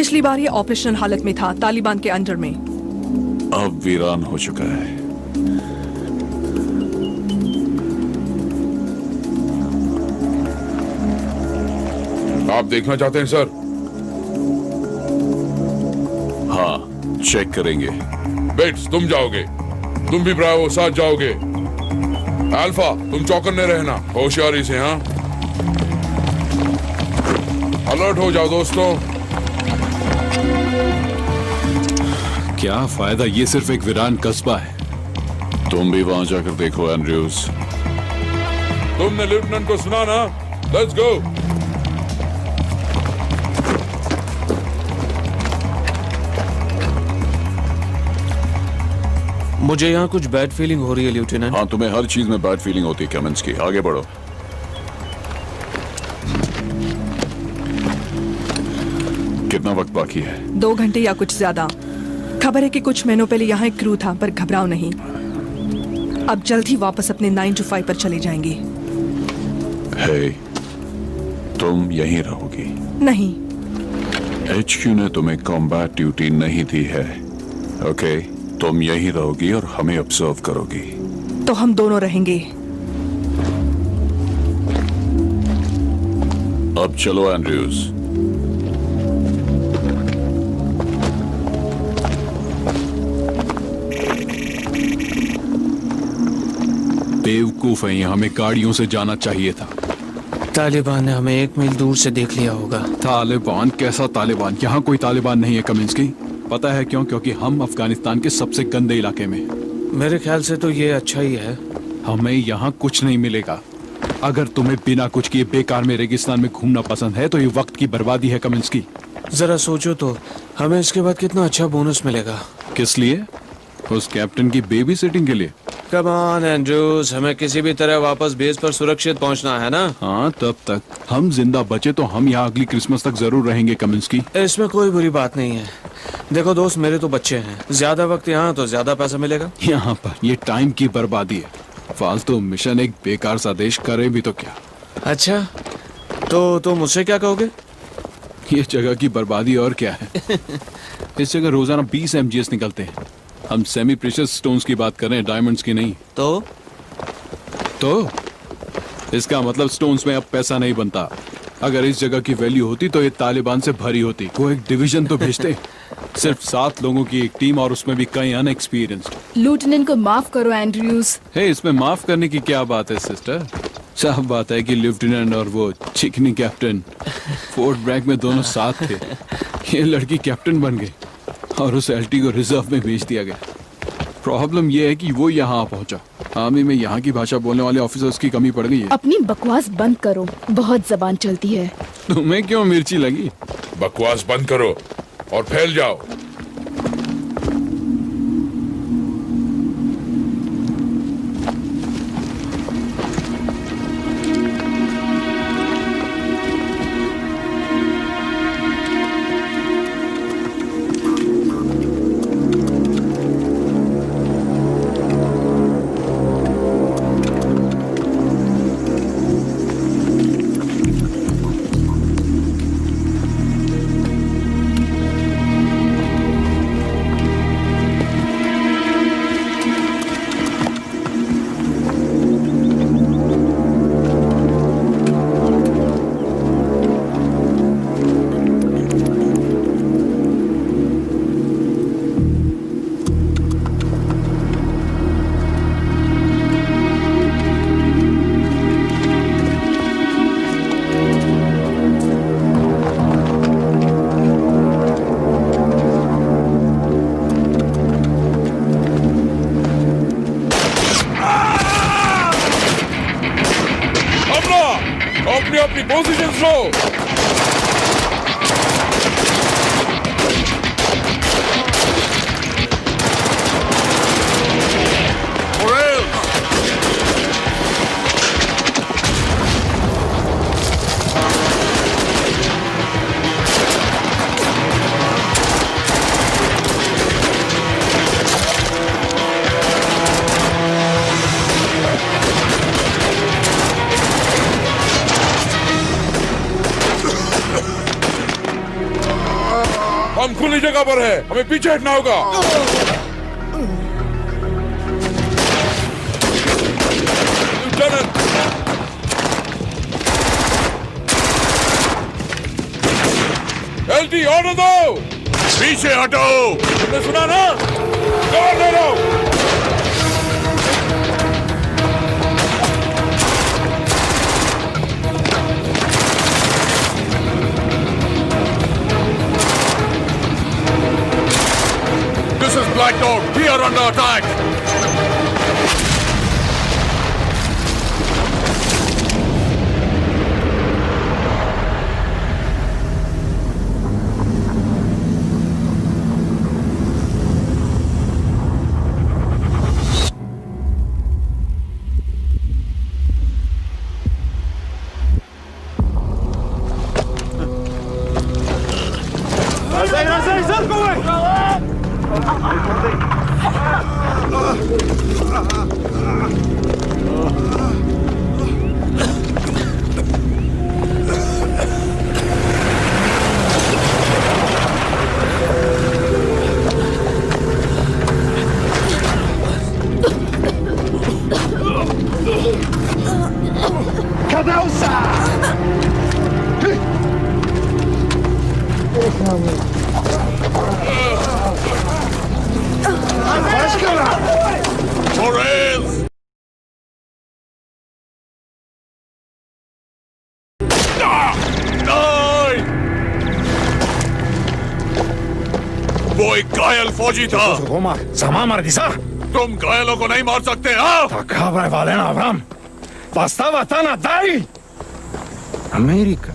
पिछली बार ये ऑपरेशनल हालत में था, तालिबान के अंडर में। अब वीरान हो चुका है। आप देखना चाहते हैं सर? हाँ, चेक करेंगे। बेट्स, तुम जाओगे, तुम भी ब्रावो साथ जाओगे। अल्फा, तुम चौकन्ने रहना, होशियारी से। हाँ, अलर्ट हो जाओ दोस्तों। क्या फायदा, ये सिर्फ एक वीरान कस्बा है। तुम भी वहां जाकर देखो एंड्रयूज। तुमने लेफ्टिनेंट को सुना ना? Let's go. मुझे यहाँ कुछ बैड फीलिंग हो रही है लेफ्टिनेंट। हाँ, तुम्हें हर चीज में बैड फीलिंग होती है कामिंस्की। आगे बढ़ो। कितना वक्त बाकी है? 2 घंटे या कुछ ज्यादा। खबर है कि कुछ महीनों पहले यहाँ एक क्रू था, पर घबराओ नहीं, अब जल्द ही वापस अपने 9 to 5 पर चले जाएंगे। हे, तुम यहीं रहोगी? नहीं, HQ ने तुम्हें कॉम्बैट ड्यूटी नहीं दी है। ओके, तुम यहीं रहोगी और हमें ऑब्जर्व करोगी। तो हम दोनों रहेंगे। अब चलो एंड्रयूज। बेवकूफ है, यहाँ हमें गाड़ियों से जाना चाहिए था। तालिबान ने हमें 1 मील दूर से देख लिया होगा। तालिबान? कैसा तालिबान? यहाँ कोई तालिबान नहीं है कामिंस्की। पता है क्यों? क्योंकि हम अफगानिस्तान के सबसे गंदे इलाके में। मेरे ख्याल से तो ये अच्छा ही है। हमें यहाँ कुछ नहीं मिलेगा। अगर तुम्हें बिना कुछ किए बेकार में रेगिस्तान में घूमना पसंद है तो ये वक्त की बर्बादी है कामिंस्की। जरा सोचो तो, हमें इसके बाद कितना अच्छा बोनस मिलेगा। किस लिए? उस कैप्टन की बेबी सिटिंग के लिए। कम ऑन एंड्रूज, हमें किसी भी तरह वापस बेस पर सुरक्षित पहुंचना है ना। हाँ, तब तक हम जिंदा बचे तो हम यहाँ अगली क्रिसमस तक जरूर रहेंगे कामिंस्की। इसमें कोई बुरी बात नहीं है। देखो दोस्त, मेरे तो बच्चे हैं, ज्यादा वक्त यहाँ तो ज्यादा पैसा मिलेगा। यहाँ पर ये टाइम की बर्बादी है। फालतू मिशन एक बेकार सा देश करे भी तो क्या। अच्छा, तो तुम मुझसे क्या कहोगे? ये जगह की बर्बादी और क्या है। इस जगह रोजाना 20 MGS निकलते हैं। हम सेमी प्रेशियस स्टोन्स की बात कर रहे हैं, डायमंड्स की नहीं। तो इसका मतलब स्टोन्स में अब पैसा नहीं बनता। अगर इस जगह की वैल्यू होती तो ये तालिबान से भरी होती। वो एक डिवीजन तो भेजते। सिर्फ 7 लोगों की एक टीम और उसमें भी कई अनएक्सपीरियंस्ड। लेफ्टिनेंट को माफ करो एंड्रयूज। हे, इसमें माफ करने की क्या बात है सिस्टर? साफ बात है कि लेफ्टिनेंट और वो चिकनी कैप्टन फोर्ट ब्रैग में दोनों साथ थे। ये लड़की कैप्टन बन गई और उस LT को रिजर्व में भेज दिया गया। प्रॉब्लम ये है कि वो यहाँ पहुंचा। आर्मी में यहाँ की भाषा बोलने वाले ऑफिसर्स की कमी पड़ गई है। अपनी बकवास बंद करो, बहुत जबान चलती है। तुम्हें क्यों मिर्ची लगी? बकवास बंद करो और फैल जाओ। अपनी पोजीशन लो। हम खुली जगह पर है, हमें पीछे हटना होगा। एलटी ऑर्डर दो, पीछे हटो। तुमने सुना ना? कवर ले लो। This is Black Dog. We are under attack. Morales! नहीं! वो एक घायल फौजी था। Sama Mardisa, तुम घायलों को नहीं मार सकते, हाँ? Takabra Valena Avram, Pastava Tana Dai, America.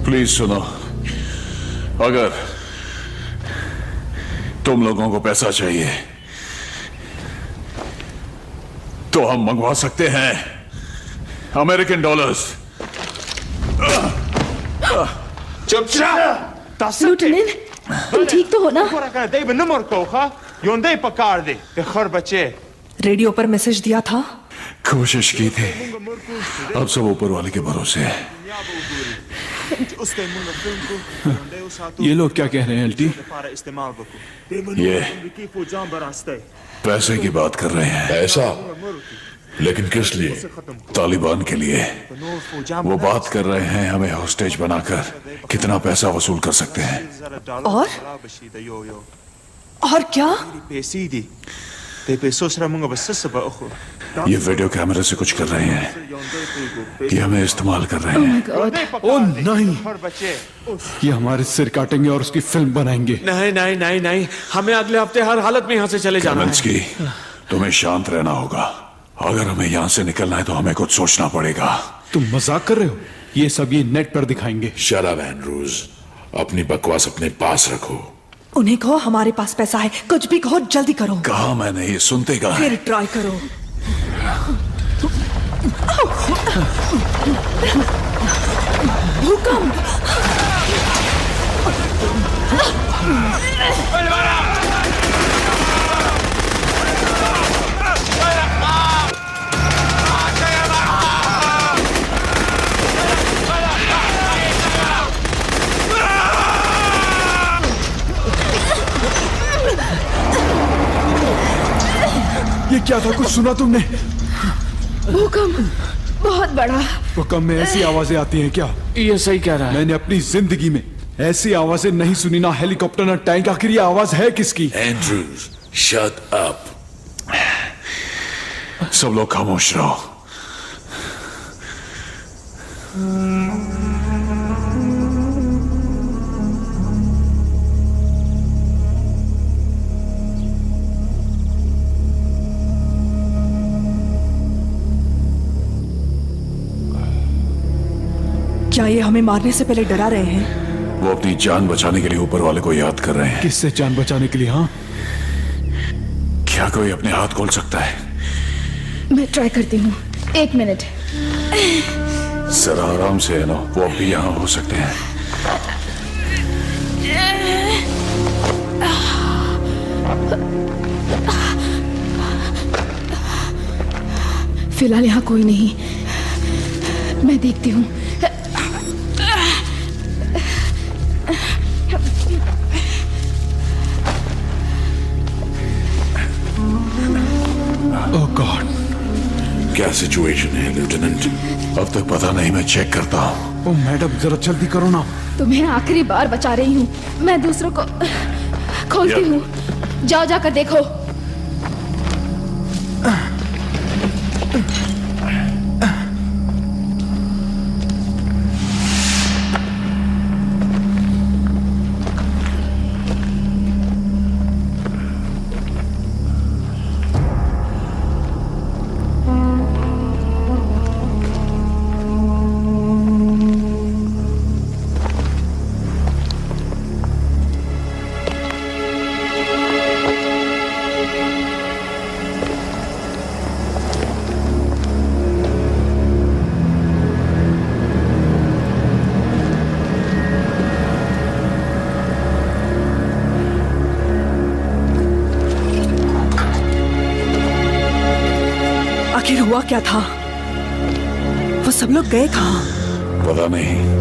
Please सुनो, अगर तुम लोगों को पैसा चाहिए तो हम मंगवा सकते हैं अमेरिकन डॉलर्स। लुटनेन, तुम ठीक तो हो ना? रेडियो पर मैसेज दिया था। कोशिश की थी, अब सब ऊपर वाले के भरोसे है। ये लोग क्या कह रहे हैं एलटी? ये पैसे की बात कर रहे हैं। पैसा? लेकिन किस लिए? तालिबान के लिए। वो बात कर रहे हैं हमें हॉस्टेज बनाकर कितना पैसा वसूल कर सकते हैं। और क्या? ये वीडियो कैमरे से कुछ कर रहे हैं, ये हमें इस्तेमाल कर रहे हैं। ओ नहीं, ये हमारे सिर काटेंगे और उसकी फिल्म बनाएंगे। नहीं नहीं नहीं नहीं, हमें अगले हफ्ते हर हालत में यहाँ से चले जाना है। की, तुम्हें शांत रहना होगा। अगर हमें यहाँ से निकलना है तो हमें कुछ सोचना पड़ेगा। तुम मजाक कर रहे हो? ये सब ये नेट पर दिखाएंगे। शट अप एंड्रूज, अपनी बकवास अपने पास रखो। उन्हें कहो हमारे पास पैसा है, कुछ भी कहो, जल्दी करो। कहा मैंने, ये सुनते कहा? फिर ट्राई करो। भूकंप! ये क्या था? कुछ सुना तुमने? भूकंप बहुत बड़ा। भूकंप में ऐसी आवाजें आती हैं क्या? ये सही कह रहा है। मैंने अपनी जिंदगी में ऐसी आवाजें नहीं सुनी, ना हेलीकॉप्टर ना टैंक। आखिर ये आवाज है किसकी? Andrews, shut up. सब लोग खामोश रहो। क्या ये हमें मारने से पहले डरा रहे हैं? वो अपनी जान बचाने के लिए ऊपर वाले को याद कर रहे हैं। किससे जान बचाने के लिए? हाँ, क्या कोई अपने हाथ खोल सकता है? मैं ट्राई करती हूँ, 1 मिनट। जरा आराम से है ना, वो अब भी यहाँ हो सकते हैं। फिलहाल यहाँ कोई नहीं, मैं देखती हूँ। ओह गॉड, क्या सिचुएशन है लेफ्टिनेंट? अब तक पता नहीं, मैं चेक करता हूँ। ओह मैडम जरा जल्दी करो ना। तुम्हें आखिरी बार बचा रही हूँ, मैं दूसरों को खोलती हूँ। जाओ जाकर देखो। आखिर हुआ क्या था? वो सब लोग गए कहाँ? पता नहीं।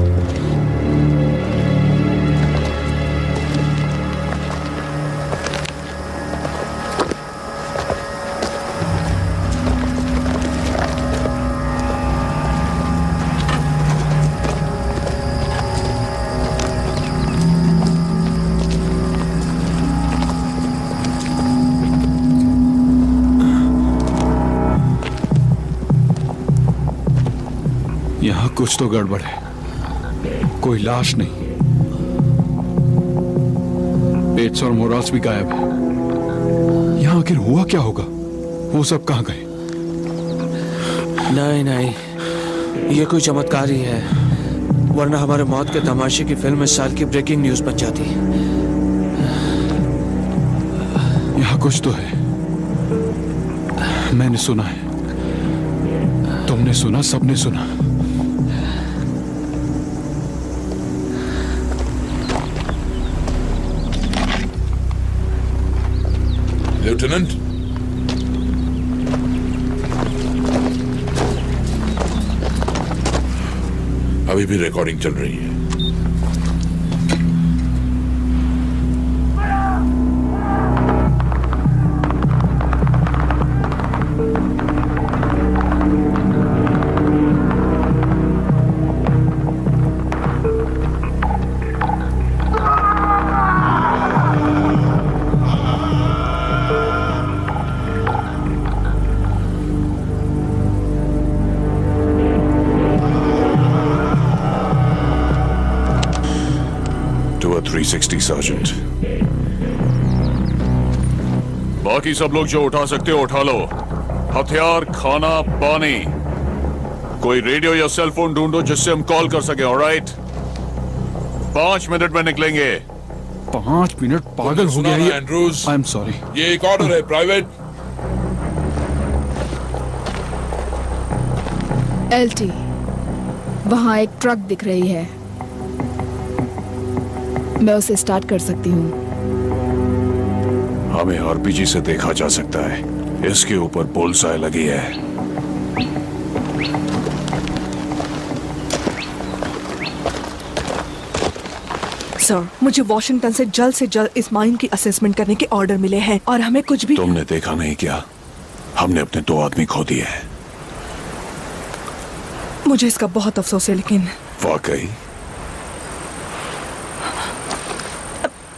यहाँ कुछ तो गड़बड़ है। कोई लाश नहीं, पेट्स और मोराल्स भी गायब है। यहाँ आखिर हुआ क्या होगा? वो सब कहाँ गए? नहीं नहीं, ये कोई चमत्कार ही है, वरना हमारे मौत के तमाशे की फिल्म इस साल की ब्रेकिंग न्यूज बन जाती। यहाँ कुछ तो है। मैंने सुना है, तुमने सुना, सबने सुना। लेफ्टिनेंट, अभी भी रिकॉर्डिंग चल रही है। To a 360 sergeant. बाकी सब लोग जो उठा सकते हो उठा लो। हथियार, खाना, पानी। कोई रेडियो या सेल फोन ढूंढो जिससे हम कॉल कर सके। ऑलराइट, 5 मिनट में निकलेंगे। 5 मिनट? पागल हो गया ये। Andrews, I am sorry. ये एक ऑर्डर है, प्राइवेट। एलटी, वहां एक ट्रक दिख रही है, मैं उसे स्टार्ट कर सकती हूँ। हमें आरपीजी से देखा जा सकता है। इसके ऊपर बुलसाई लगी है। सर, मुझे वॉशिंगटन से जल्द इस माइन की असेसमेंट करने के ऑर्डर मिले हैं और हमें कुछ भी। तुमने देखा नहीं क्या? हमने अपने 2 आदमी खो दिए हैं। मुझे इसका बहुत अफसोस है, लेकिन वाकई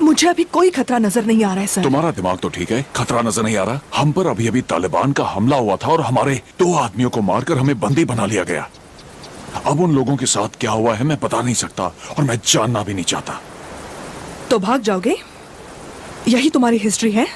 मुझे अभी कोई खतरा नजर नहीं आ रहा है सर। तुम्हारा दिमाग तो ठीक है, खतरा नजर नहीं आ रहा। हम पर अभी अभी तालिबान का हमला हुआ था और हमारे 2 आदमियों को मारकर हमें बंदी बना लिया गया। अब उन लोगों के साथ क्या हुआ है मैं बता नहीं सकता और मैं जानना भी नहीं चाहता। तो भाग जाओगे? यही तुम्हारी हिस्ट्री है?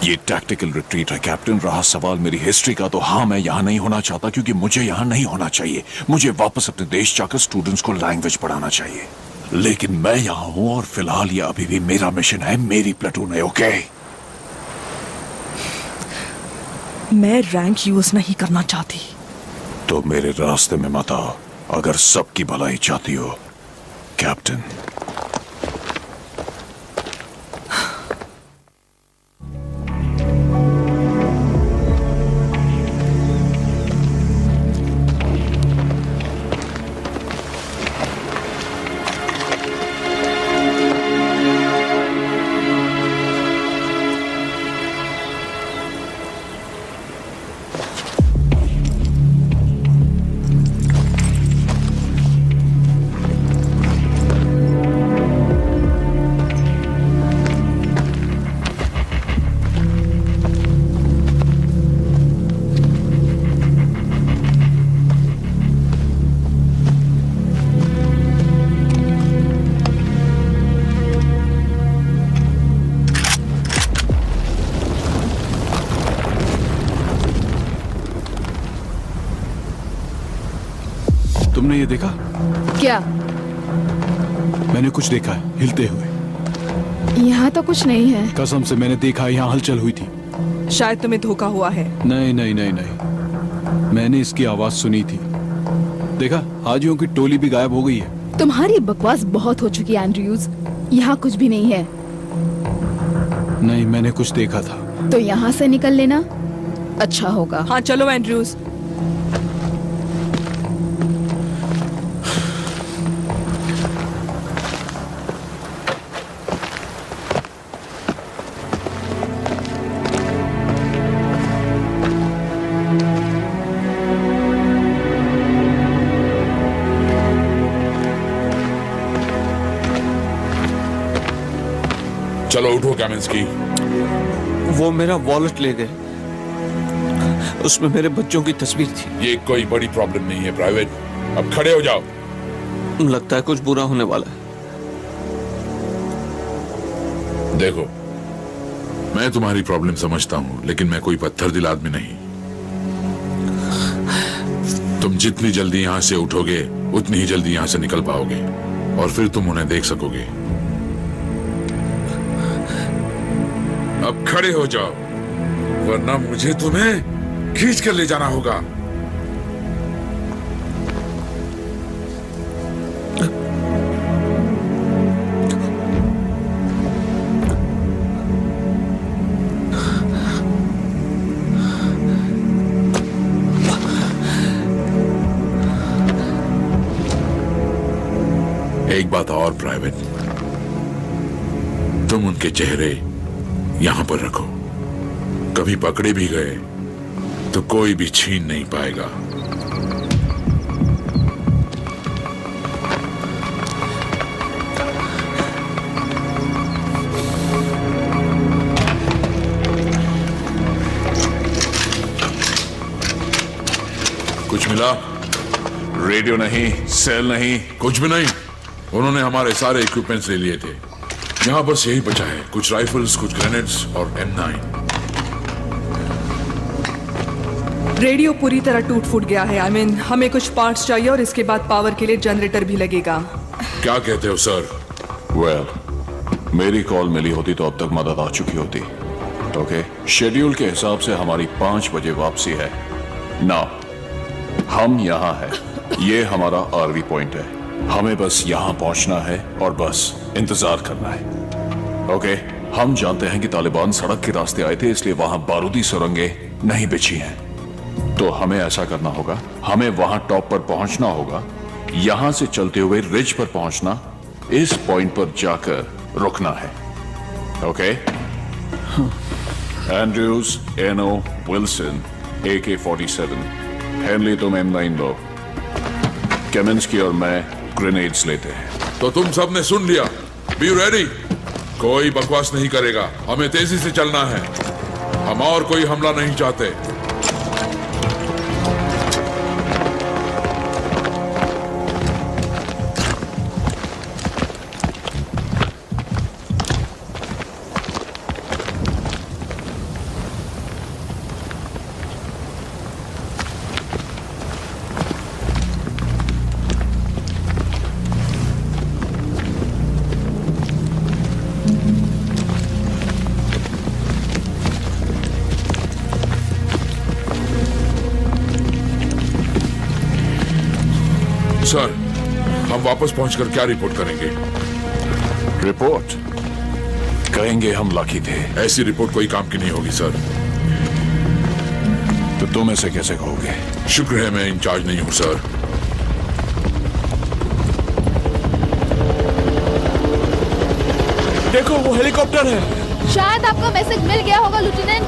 ये टैक्टिकल रिट्रीट है कैप्टन। रहा सवाल मेरी हिस्ट्री का, तो हाँ, मैं यहाँ नहीं होना चाहता क्योंकि मुझे यहाँ नहीं होना चाहिए। मुझे वापस अपने देश जाकर स्टूडेंट्स को लैंग्वेज पढ़ाना चाहिए। लेकिन मैं यहाँ हूँ और फिलहाल ये अभी भी मेरा मिशन है, मेरी प्लेटून है। ओके, मैं रैंक यूज नहीं करना चाहती। तो मेरे रास्ते में मत आओ अगर सबकी भलाई चाहती हो कैप्टन। तुमने ये देखा? क्या? मैंने कुछ देखा है हिलते हुए। यहाँ तो कुछ नहीं है। कसम से मैंने देखा, यहाँ हलचल हुई थी। शायद तुम्हें धोखा हुआ है। नहीं नहीं नहीं नहीं, मैंने इसकी आवाज सुनी थी। देखा, हाजियों की टोली भी गायब हो गई है। तुम्हारी बकवास बहुत हो चुकी है एंड्रयूज। यहाँ कुछ भी नहीं है। नहीं, मैंने कुछ देखा था। तो यहाँ से निकल लेना अच्छा होगा। हाँ चलो एंड्रयूज। चलो उठो कामिंस्की। वो मेरा वॉलेट ले गए, उसमें मेरे बच्चों की तस्वीर थी। ये कोई बड़ी प्रॉब्लम नहीं है प्राइवेट, अब खड़े हो जाओ। लगता है कुछ बुरा होने वाला है। देखो, मैं तुम्हारी प्रॉब्लम समझता हूं, लेकिन मैं कोई पत्थर दिल आदमी नहीं। तुम जितनी जल्दी यहां से उठोगे उतनी ही जल्दी यहां से निकल पाओगे और फिर तुम उन्हें देख सकोगे। अब खड़े हो जाओ, वरना मुझे तुम्हें खींच कर ले जाना होगा। एक बात और प्राइवेट, तुम उनके चेहरे यहां पर रखो। कभी पकड़े भी गए तो कोई भी छीन नहीं पाएगा। कुछ मिला? रेडियो नहीं, सेल नहीं, कुछ भी नहीं। उन्होंने हमारे सारे इक्विपमेंट्स ले लिए थे। यहाँ बस यही बचा है, कुछ राइफल्स, कुछ ग्रेनेड्स और M9। रेडियो पूरी तरह टूट फूट गया है। I mean, हमें कुछ पार्ट्स चाहिए और इसके बाद पावर के लिए जनरेटर भी लगेगा। क्या कहते हो सर? वेल, मेरी कॉल मिली होती तो अब तक मदद आ चुकी होती। ओके, शेड्यूल के हिसाब से हमारी 5 बजे वापसी है। नाउ हम यहाँ हैं, ये हमारा आरवी पॉइंट है। हमें बस यहाँ पहुंचना है और बस इंतजार करना है। ओके, हम जानते हैं कि तालिबान सड़क के रास्ते आए थे, इसलिए वहां बारूदी सुरंगें नहीं बिछी हैं। तो हमें ऐसा करना होगा, हमें वहां टॉप पर पहुंचना होगा, यहां से चलते हुए रिज पर पहुंचना, इस पॉइंट पर जाकर रुकना है। ओके? एंड्रयूज, एनो, विल्सन, AK-47, हेनली तुम M9 लो, केमिंस्की और मैं ग्रेनेड्स लेते हैं। तो तुम सबने सुन लिया, बी रेडी। कोई बकवास नहीं करेगा, हमें तेजी से चलना है। हम और कोई हमला नहीं चाहते। सर, हम वापस पहुंचकर क्या रिपोर्ट करेंगे? रिपोर्ट कहेंगे हम लकी थे। ऐसी रिपोर्ट कोई काम की नहीं होगी सर। तो तुम ऐसे कैसे कहोगे? शुक्र है मैं इंचार्ज नहीं हूं सर। देखो वो हेलीकॉप्टर है। शायद आपका मैसेज मिल गया होगा लेफ्टिनेंट।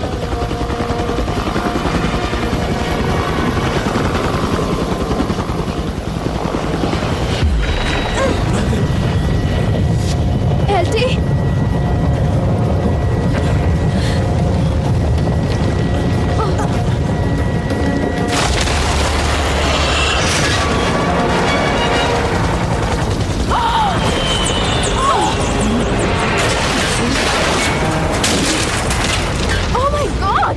एल्टी,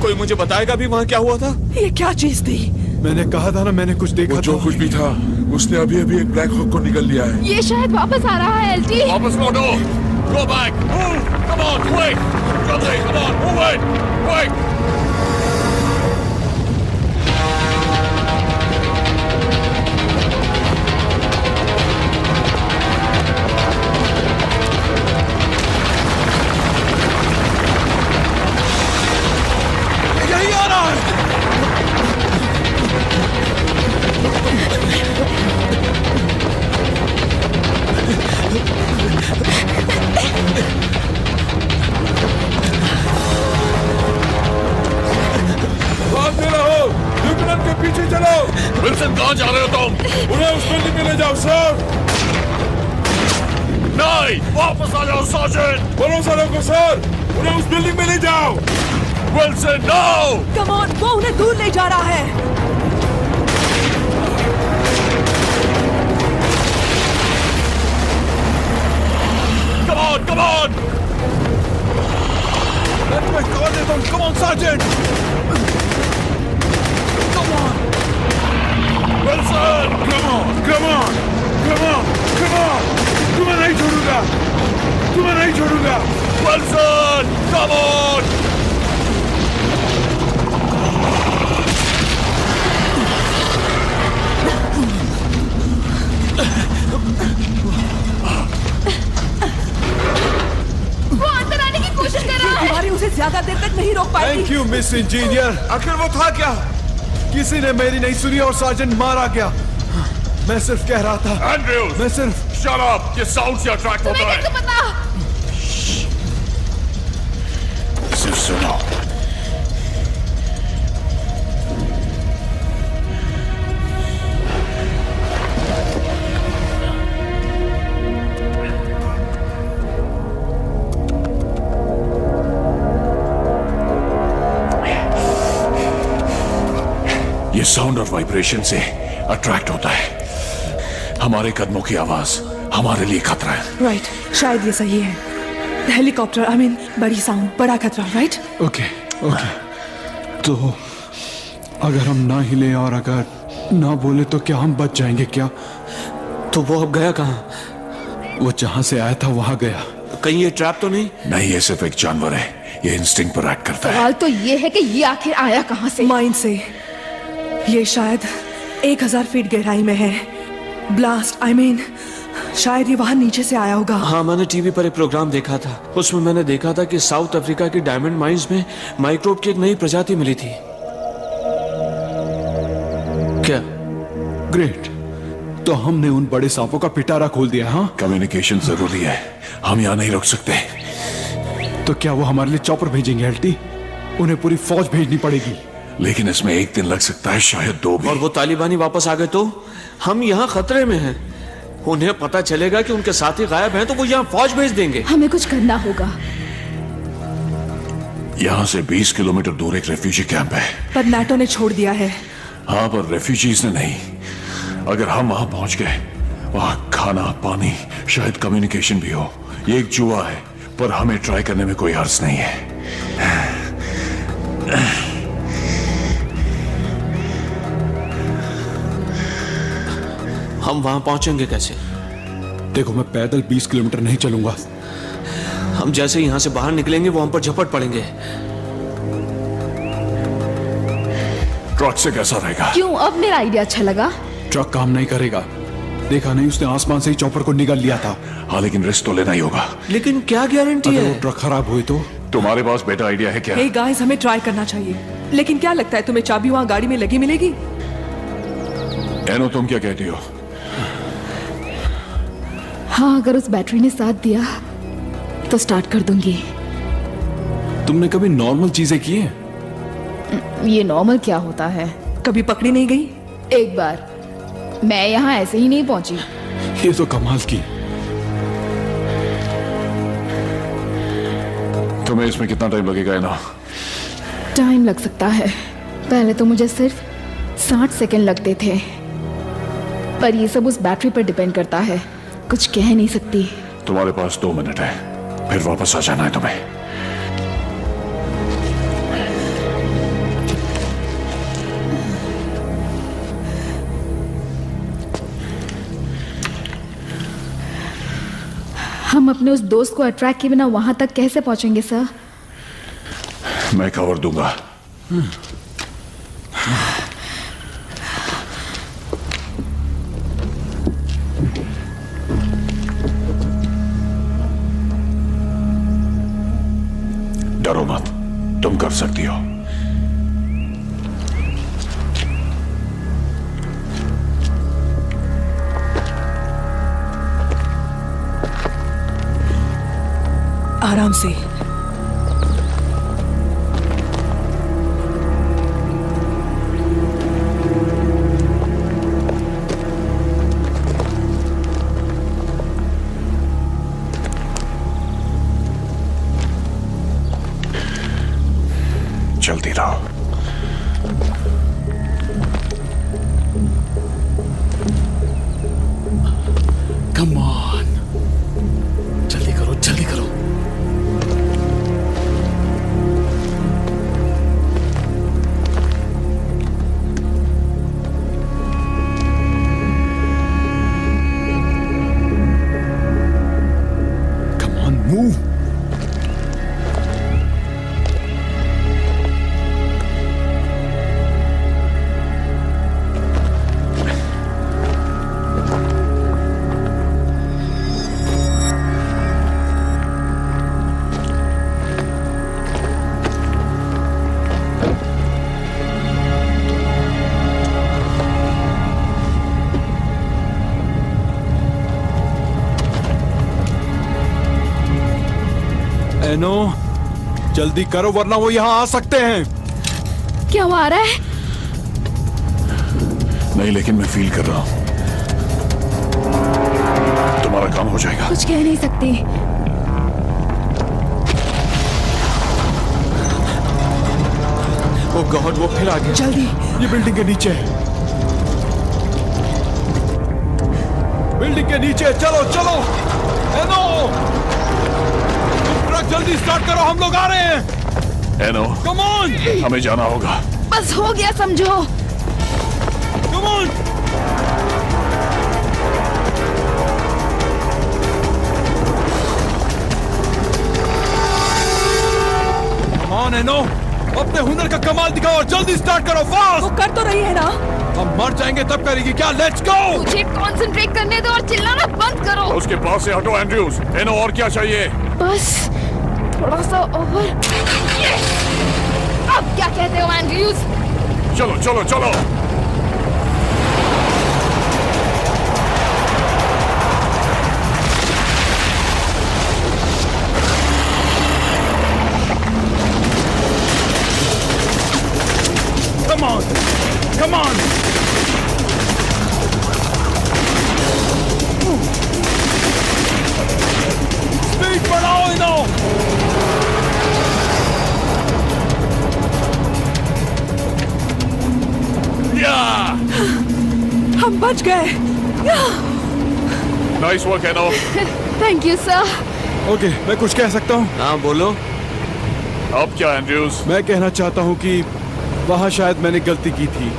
कोई मुझे बताएगा भी वहाँ क्या हुआ था? ये क्या चीज थी? मैंने कहा था ना, मैंने कुछ देखा वो जो था। कुछ भी था उसने अभी अभी एक ब्लैक हॉक को निकल लिया है। ये शायद वापस आ रहा है एल्टी। वापस लौटो। Go back. Move. Come on, quick. जल्दी, come on, move it. Quick. यही आ रहा है। भागते रहो, लेफ्टिनेंट के पीछे चलो। विल्सन, कहाँ जा रहे हो तुम? उन्हें उस बिल्डिंग में ले जाओ सर। नहीं, वापस आ जाओ सार्जेंट। भरोसा रखो सर, उन्हें उस बिल्डिंग में ले जाओ। Wilson, no. कम ऑन, वो उन्हें दूर ले जा रहा है। Come on, come on. Come on, Sergeant. Come on. Wilson. Come on, come on, come on, come on. तुम्हें नहीं छोड़ूंगा, तुम्हें नहीं छोड़ूंगा। Wilson, come on. वो अंदर आने की कोशिश कर रहा है। हमारी उसे ज्यादा देर तक नहीं रोक पाएगी। Thank you miss engineer. आखिर वो था क्या? किसी ने मेरी नहीं सुनी और सार्जेंट मारा गया। मैं सिर्फ कह रहा था, Andrews, मैं सिर्फ shut up. ये साउंड से अट्रैक्ट होता तुम्हें है। कैसे पता? सिर्फ सुनो। ये साउंड और वाइब्रेशन से अट्रैक्ट होता है। हमारे कदमों की आवाज हमारे लिए खतरा है। राइट, शायद ये सही है। हेलीकॉप्टर, आई मीन बड़ी साउंड, बड़ा खतरा, राइट? Okay okay. तो अगर हम ना हिले और अगर ना बोले तो क्या हम बच जाएंगे क्या? तो वो अब गया कहाँ? वो जहां से आया था वहां गया। कहीं ये ट्रैप तो नहीं? नहीं, ये सिर्फ एक जानवर है। ये इंस्टिंक्ट पर एक्ट करता है। सवाल तो ये है कि ये आखिर आया कहाँ से? माइन से। ये शायद 1000 फीट गहराई में है। ब्लास्ट, आई मीन शायद ये वहां नीचे से आया होगा। हाँ, मैंने टीवी पर एक प्रोग्राम देखा था। उसमें मैंने देखा था कि साउथ अफ्रीका की डायमंड माइंस में माइक्रोब की एक नई प्रजाति मिली थी। क्या? ग्रेट। तो हमने उन बड़े सांपों का पिटारा खोल दिया। हाँ, कम्युनिकेशन जरूरी है। हम यहाँ नहीं रुक सकते। तो क्या वो हमारे लिए चॉपर भेजेंगे एल्टी? उन्हें पूरी फौज भेजनी पड़ेगी। लेकिन इसमें 1 दिन लग सकता है, शायद 2 भी। और वो तालिबानी वापस आ गए तो हम यहाँ खतरे में हैं। उन्हें पता चलेगा कि उनके साथी गायब हैं तो वो यहाँ फौज भेज देंगे। हमें कुछ करना होगा। यहाँ से 20 किलोमीटर दूर एक रेफ्यूजी कैंप है। पर नाटो ने छोड़ दिया है। हाँ, पर रेफ्यूजीज ने नहीं। अगर हम वहां पहुंच गए, वहां खाना, पानी, शायद कम्युनिकेशन भी हो। ये एक जुआ है, पर हमें ट्राई करने में कोई हर्ज नहीं है। हम वहां पहुंचेंगे कैसे? देखो, मैं पैदल 20 किलोमीटर नहीं चलूंगा। हम जैसे यहाँ से बाहर निकलेंगे वो हम पर झपट पड़ेंगे। ट्रक से कैसा रहेगा? क्यों, अब मेरा आइडिया अच्छा लगा? ट्रक काम नहीं करेगा। देखा नहीं, उसने आसमान से ही चॉपर को निकाल लिया था। हाँ, लेकिन रिस्क तो लेना ही होगा। लेकिन क्या गारंटी अगर है? वो ट्रक खराब हुई तो? तुम्हारे पास बेटा आइडिया है क्या? हे गाइस, हमें ट्राई करना चाहिए। लेकिन क्या लगता है तुम्हें चाबी वहाँ गाड़ी में लगी मिलेगी? एनो, तुम क्या कहती हो? हाँ, अगर उस बैटरी ने साथ दिया तो स्टार्ट कर दूंगी। तुमने कभी नॉर्मल चीजें की हैं? ये नॉर्मल क्या होता है? कभी पकड़ी नहीं गई? एक बार मैं यहाँ ऐसे ही नहीं पहुंची। ये तो कमाल की। तुम्हें इसमें कितना टाइम लगेगा एनो? टाइम लग सकता है। पहले तो मुझे सिर्फ 60 सेकंड लगते थे, पर ये सब उस बैटरी पर डिपेंड करता है। कुछ कह नहीं सकती। तुम्हारे पास 2 मिनट है, फिर वापस आ जाना है तुम्हें। हम अपने उस दोस्त को अट्रैक्ट किए बिना वहां तक कैसे पहुंचेंगे सर? मैं कवर दूंगा। डरो मत, तुम कर सकती हो। आराम से। चलती रहो। कम ऑन, जल्दी करो, जल्दी करो। Come on, move. एनो, जल्दी करो वरना वो यहाँ आ सकते हैं। क्या वो आ रहा है? नहीं, लेकिन मैं फील कर रहा हूं तुम्हारा काम हो जाएगा। कुछ कह नहीं सकती। ओ गॉड, वो फिर आ गया। जल्दी। ये बिल्डिंग के नीचे है। बिल्डिंग के नीचे, चलो चलो। एनो, ट्रक जल्दी स्टार्ट करो, हम लोग आ रहे हैं। एनो, कम ऑन, हमें जाना होगा। बस हो गया समझो। Come on. कम ऑन एनो, अपने हुनर का कमाल दिखाओ और जल्दी स्टार्ट करो, फास्ट। वो कर तो रही है ना? हम मर जाएंगे तब करेगी क्या? Let's go. मुझे कंसंट्रेट करने दो और चिल्लाना बंद करो। उसके पास से हटो एंड्रयूज। एनो, और क्या चाहिए? बस थोड़ा सा ओवर। अब क्या कहते हो एंड्रयूज? चलो चलो चलो। Come on, come on. Speed बढ़ाओ इनो। हम बच गए। नाइस वर्क एनो। Thank you sir. ओके, मैं कुछ कह सकता हूँ? हाँ बोलो। अब क्या एंड्रयूज? मैं कहना चाहता हूँ कि वहाँ शायद मैंने गलती की थी,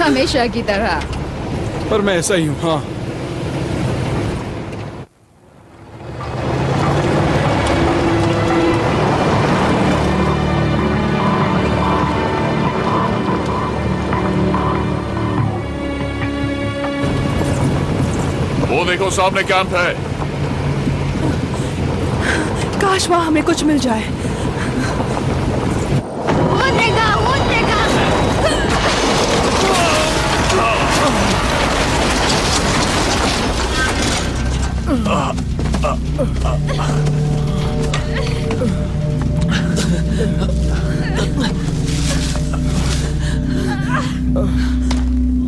हमेशा की तरह। पर मैं ऐसा ही हूँ। हाँ, देखो, सामने कैंप है। काश वहाँ हमें कुछ मिल जाए।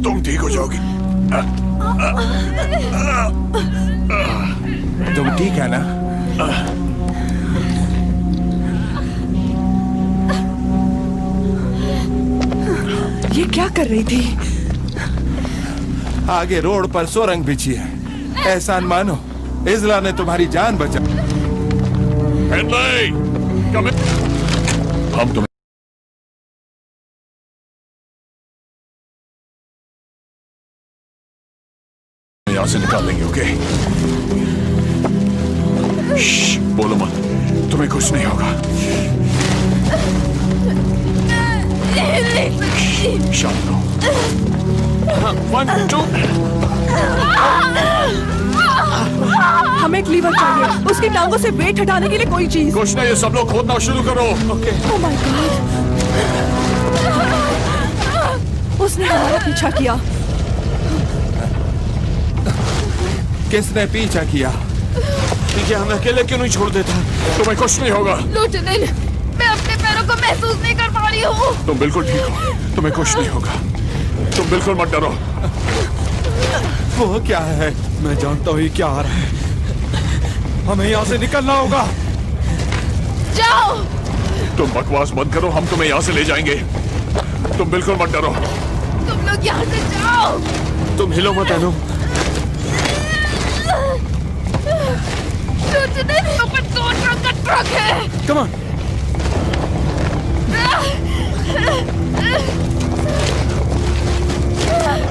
तुम ठीक हो जाओगी। तुम ठीक है ना? ये क्या कर रही थी? आगे रोड पर सुरंग बिछी है। एहसान मानो, इजला ने तुम्हारी जान बचा। Henry, come in। हम तुम्हें यहां से निकाल देंगे, ओके? श्श, बोलो मत, तुम्हें कुछ नहीं होगा। शांत रहो। 1, 2। हमें एक लीवर चाहिए, उसकी टांगों से वेट हटाने के लिए कोई चीज। कुछ नहीं, ये सब लोग खोदना शुरू करो। ओके। ओह माय गॉड, उसने हमारा पीछा किया। किसने पीछा किया? ठीक है, हमें अकेले क्यों नहीं छोड़ देता? तुम्हें कुछ नहीं होगा। लेफ्टिनेंट, मैं अपने पैरों को महसूस नहीं कर पा रही हूँ। तुम बिल्कुल ठीक हो, तुम्हें कुछ नहीं होगा। तुम बिल्कुल मत डरो। वो क्या है? मैं जानता हूँ ये क्या आ रहा है। हमें यहाँ से निकलना होगा। जाओ। तुम बकवास बंद करो, हम तुम्हें यहाँ से ले जाएंगे। तुम बिल्कुल मत डरो। तुम लोग यहाँ से जाओ। तुम हिलो मत अनु। लेफ्टिनेंट, ऊपर 2 ट्रक का ट्रक है। Come on.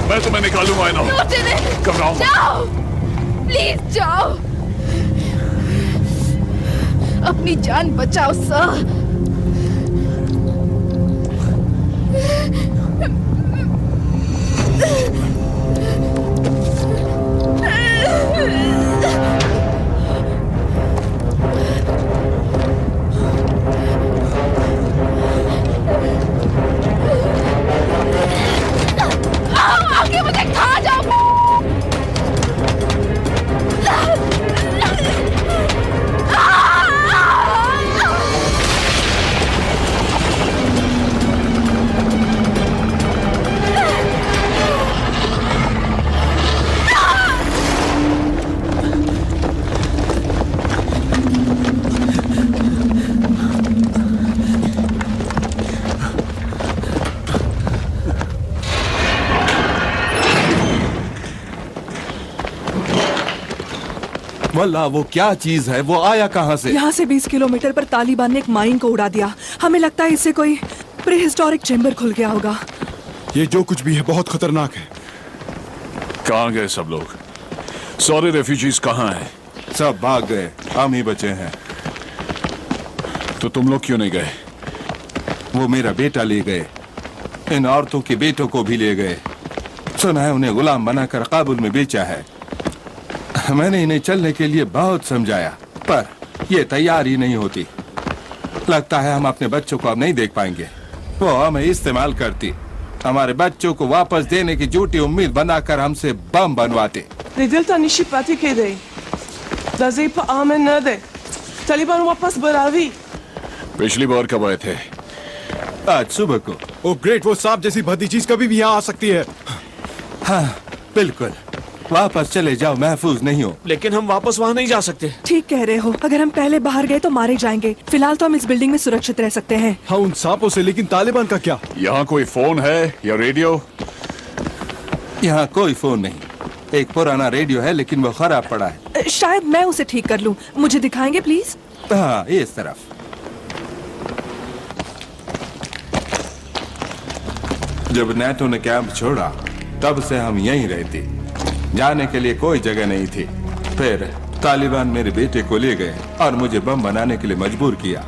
मैं तुम्हें निकालूंगा, आई नो। लेफ्टिनेंट, घबराओ मत। जाओ, प्लीज जाओ। अपनी जान बचाओ सर। आगे मुझे खा जाओ। वल्ला, वो क्या चीज है? वो आया कहाँ से? यहाँ से 20 किलोमीटर पर तालिबान ने एक माइन को उड़ा दिया। हमें लगता है इससे कोई प्रीहिस्टोरिक चेंबर खुल गया होगा। ये जो कुछ भी है बहुत खतरनाक है। कहाँ गए सब लोग? सारे रेफ्यूजीज कहाँ हैं? सब भाग गए, हम ही बचे हैं। तो तुम लोग क्यों नहीं गए? वो मेरा बेटा ले गए, इन औरतों के बेटों को भी ले गए। सुना है उन्हें गुलाम बनाकर काबुल में बेचा है। मैंने इन्हें चलने के लिए बहुत समझाया, पर ये तैयार ही नहीं होती। लगता है हम अपने बच्चों को अब नहीं देख पाएंगे। वो हमें इस्तेमाल करती, हमारे बच्चों को वापस देने की झूठी उम्मीद बनाकर हमसे बम बनवाते। तालिबान वापस बरावी। पिछली बार कब आए थे? आज सुबह को। ओ ग्रेट, वो सांप जैसी भद्दी चीज कभी भी यहाँ आ सकती है। हाँ बिल्कुल, वापस चले जाओ, महफूज नहीं हो। लेकिन हम वापस वहाँ नहीं जा सकते। ठीक कह रहे हो, अगर हम पहले बाहर गए तो मारे जाएंगे। फिलहाल तो हम इस बिल्डिंग में सुरक्षित रह सकते हैं। हाँ, उन सांपों से, लेकिन तालिबान का क्या? यहाँ कोई फोन है या रेडियो? यहाँ कोई फोन नहीं। एक पुराना रेडियो है, लेकिन वो खराब पड़ा है। शायद मैं उसे ठीक कर लूं। मुझे दिखाएंगे प्लीज? हाँ, इस तरफ। जब नेटो ने कैंप छोड़ा, तब से हम यहीं रहते। जाने के लिए कोई जगह नहीं थी। फिर तालिबान मेरे बेटे को ले गए और मुझे बम बनाने के लिए मजबूर किया।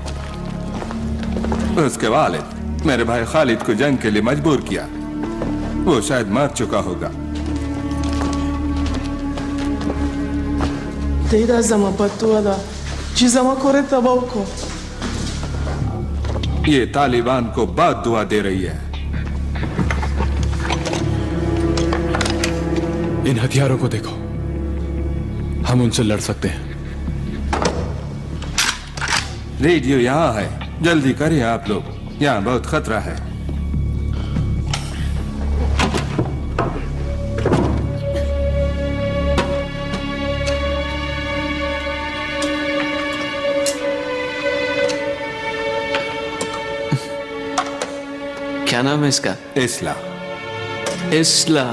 उसके वालिद मेरे भाई खालिद को जंग के लिए मजबूर किया। वो शायद मर चुका होगा। Teida zama patuada. Ci zama coretta bauko. ये तालिबान को बाद दुआ दे रही है। इन हथियारों को देखो, हम उनसे लड़ सकते हैं। रेडियो यहाँ है, जल्दी करिए आप लोग, यहाँ बहुत खतरा है। क्या नाम है इसका? इसला। इसला,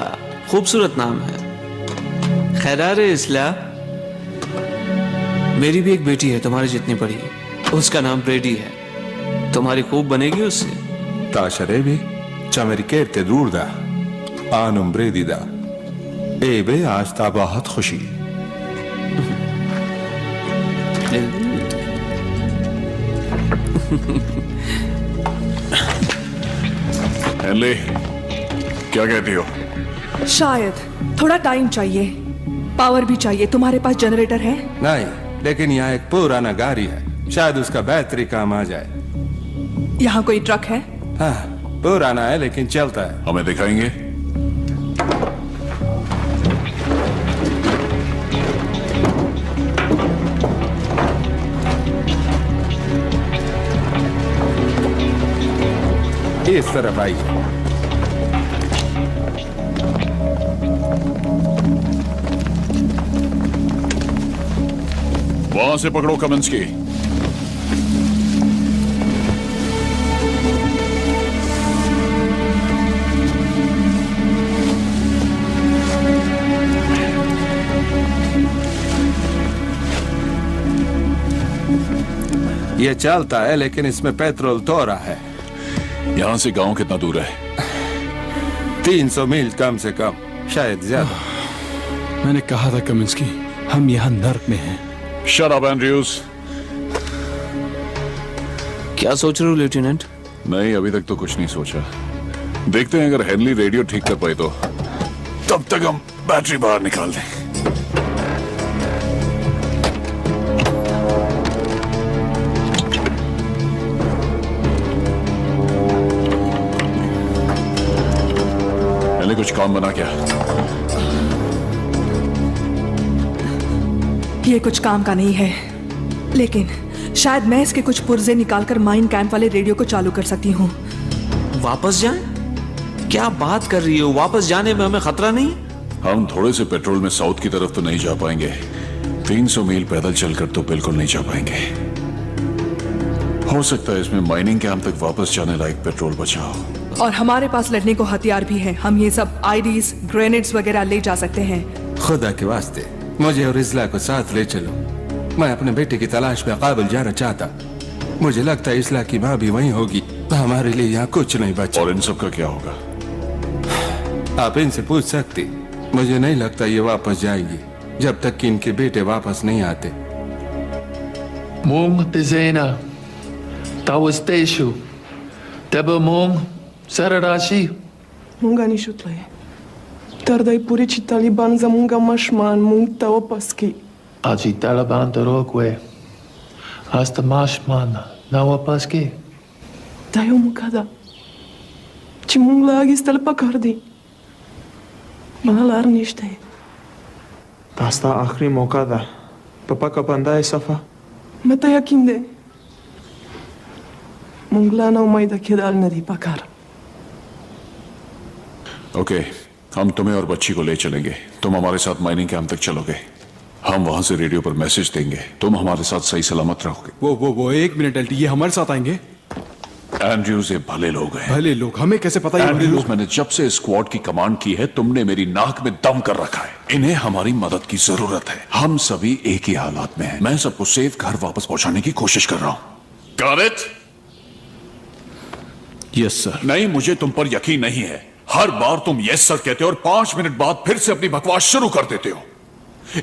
खूबसूरत नाम है। खैरार इसला, मेरी भी एक बेटी है तुम्हारी जितनी बड़ी, उसका नाम ब्रेडी है। तुम्हारी खूब बनेगी उससे। ताशरेबी चमरिकेरते दूरदा आनुम ब्रेदीदा एबे आस्ता बहुत खुशी। हेनली, क्या कहती हो? शायद थोड़ा टाइम चाहिए, पावर भी चाहिए। तुम्हारे पास जनरेटर है? नहीं, लेकिन यहाँ एक पुराना गाड़ी है, शायद उसका बैटरी काम आ जाए। यहाँ कोई ट्रक है? हाँ, पुराना है लेकिन चलता है। हमें दिखाएंगे? इस तरफ आइए। वहां से पकड़ो कमिंस्की। ये चलता है लेकिन इसमें पेट्रोल थोड़ा है। यहां से गांव कितना दूर है? 300 मील कम से कम, शायद ज्यादा। मैंने कहा था कमिंस्की, हम यहाँ नर्क में हैं। Shut up Andrews. क्या सोच रहे हो लेफ्टिनेंट? नहीं, अभी तक तो कुछ नहीं सोचा। देखते हैं, अगर हेनली रेडियो ठीक कर पाए तो तब तक हम बैटरी बाहर निकाल दें। कुछ काम बना क्या? ये कुछ काम का नहीं है, लेकिन शायद मैं इसके कुछ पुर्जे निकालकर माइन कैंप वाले रेडियो को चालू कर सकती हूँ। वापस जाएं? क्या बात कर रही हो? वापस जाने में हमें खतरा नहीं? हम थोड़े से पेट्रोल में साउथ की तरफ तो नहीं जा पाएंगे। 300 मील पैदल चलकर तो बिल्कुल नहीं जा पाएंगे। हो सकता है इसमें माइनिंग कैंप तक वापस जाने लायक पेट्रोल बचा हो। और हमारे पास लड़ने को हथियार भी है। हम ये सब आईडीज, ग्रेनेड्स वगैरह ले जा सकते हैं। खुदा के वास्ते मुझे और इस्ला को साथ ले चलो। मैं अपने बेटे की तलाश में काबुल जाना चाहता। मुझे लगता है इस्ला की माँ भी वहीं होगी। हमारे लिए यहाँ कुछ नहीं बचा। और इन सब का क्या होगा? आप इनसे पूछ सकते। मुझे नहीं लगता ये वापस जाएंगी जब तक कि इनके बेटे वापस नहीं आते। Mung dizena, tawas teshu, teba mung sararashi. Munga ni šutleje. Tardaj puriči Taliban za munga mašman, mung ta opaski. Aji Taliban dorogwe, hasta mašman, na opaski. Dajo mu kada. Či mung lagi stal pakardi. Malar nište je. रास्ता आखिरी मौका था। पापा का बंदा है सफा। Meta yakinde. Mungla na umay da kedal nadi pakar. Okay, हम तुम्हें और बच्ची को ले चलेंगे। तुम हमारे साथ माइनिंग कैंप तक चलोगे। हम वहां से रेडियो पर मैसेज देंगे। तुम हमारे साथ सही सलामत रहोगे। वो एक मिनट एल्टी, ये हमारे साथ आएंगे? एंड्रयूज ये भले लोग हैं। भले लोग? हमें कैसे पता? एंड्रयूज, मैंने जब से स्क्वाड की कमांड की है तुमने मेरी नाक में दम कर रखा है। इन्हें हमारी मदद की जरूरत है। हम सभी एक ही हालात में हैं। मैं सबको सेफ घर वापस पहुंचाने की कोशिश कर रहा हूं। Got it? Yes sir. नहीं, मुझे तुम पर यकीन नहीं है। हर बार तुम यस सर कहते हो और 5 मिनट बाद फिर से अपनी बकवास शुरू कर देते हो।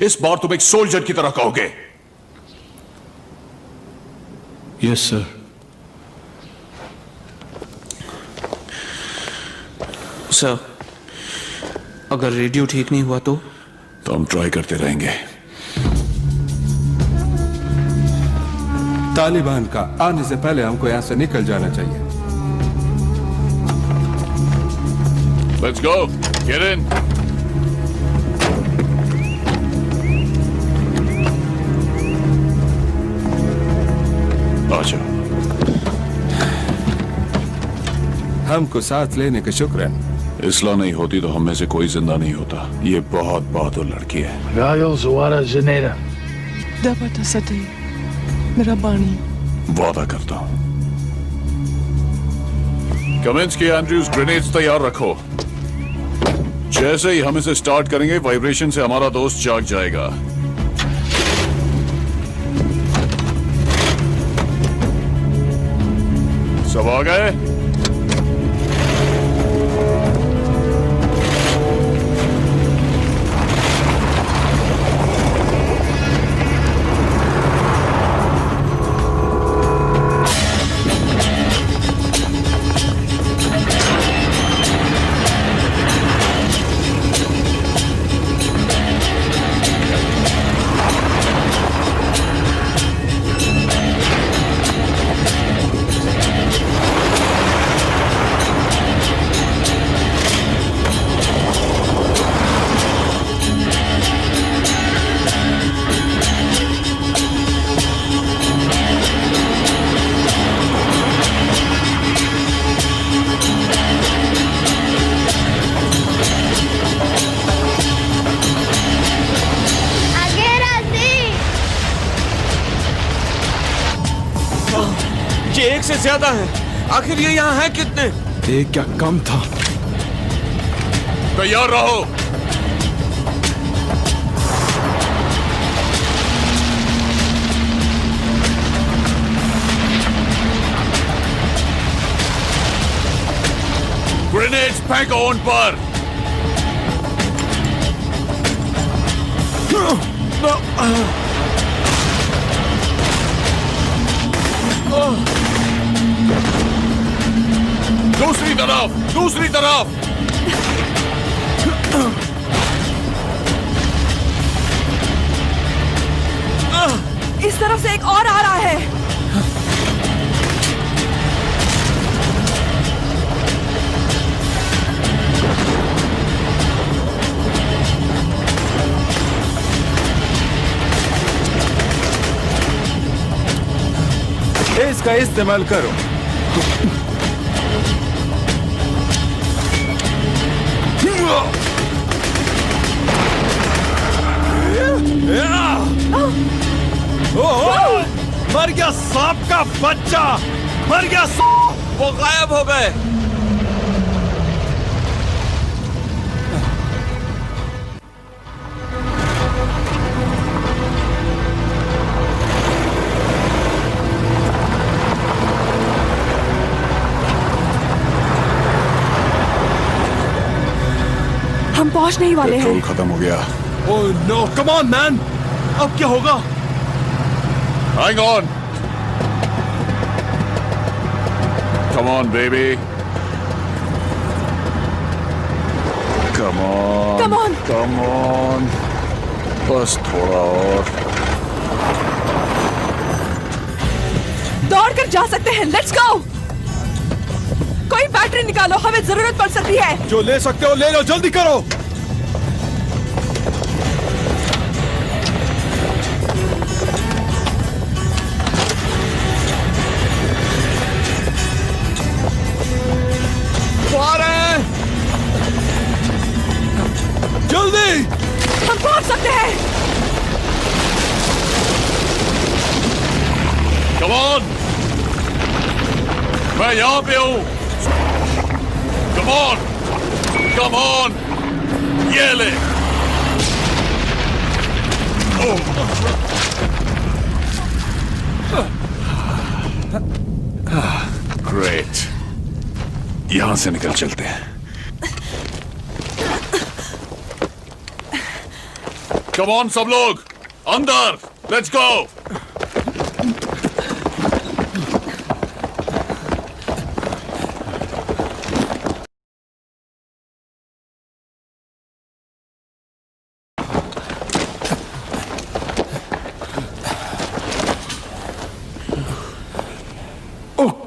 इस बार तुम एक सोल्जर की तरह कहोगे। Yes sir. सर, अगर रेडियो ठीक नहीं हुआ तो हम ट्राई करते रहेंगे। तालिबान का आने से पहले हमको यहाँ से निकल जाना चाहिए। Let's go. Get in. अच्छा, हमको साथ लेने का शुक्रान। इसला नहीं होती तो हम में से कोई जिंदा नहीं होता। ये बहुत बहादुर लड़की है। Gaio Zuara Janeira. Dabata Sati, मेरा बाणी। वादा करता हूँ। कमेंस्की एंड्रयूज ग्रेनेड्स तैयार रखो। जैसे ही हम इसे स्टार्ट करेंगे वाइब्रेशन से हमारा दोस्त जाग जाएगा। सब आ गए? ये एक से ज्यादा है। आखिर ये यहाँ है कितने? एक क्या कम था? तैयार रहो। ग्रेनेड्स फेंको उन पर। दूसरी तरफ, दूसरी तरफ। इस तरफ से एक और आ रहा है। इसका इस्तेमाल करो। मर गया सांप का बच्चा, मर गया। वो गायब हो गए। हम पहुंच नहीं वाले हैं। पेट्रोल खत्म हो गया। Oh no, come on man, अब क्या होगा? Hang on. Come on, baby. Come on. Come on. Come on. बस थोड़ा और। दौड़ कर जा सकते हैं। Let's go. कोई बैटरी निकालो, हमें जरूरत पड़ सकती है। जो ले सकते हो ले लो, जल्दी करो। जल्दी, हम पहुंच सकते हैं। Come on. मैं यहाँ पे हूँ। Come on. Come on. ये ले। ग्रेट, यहां से निकल चलते हैं। Come on, सब लोग अंदर। Let's go.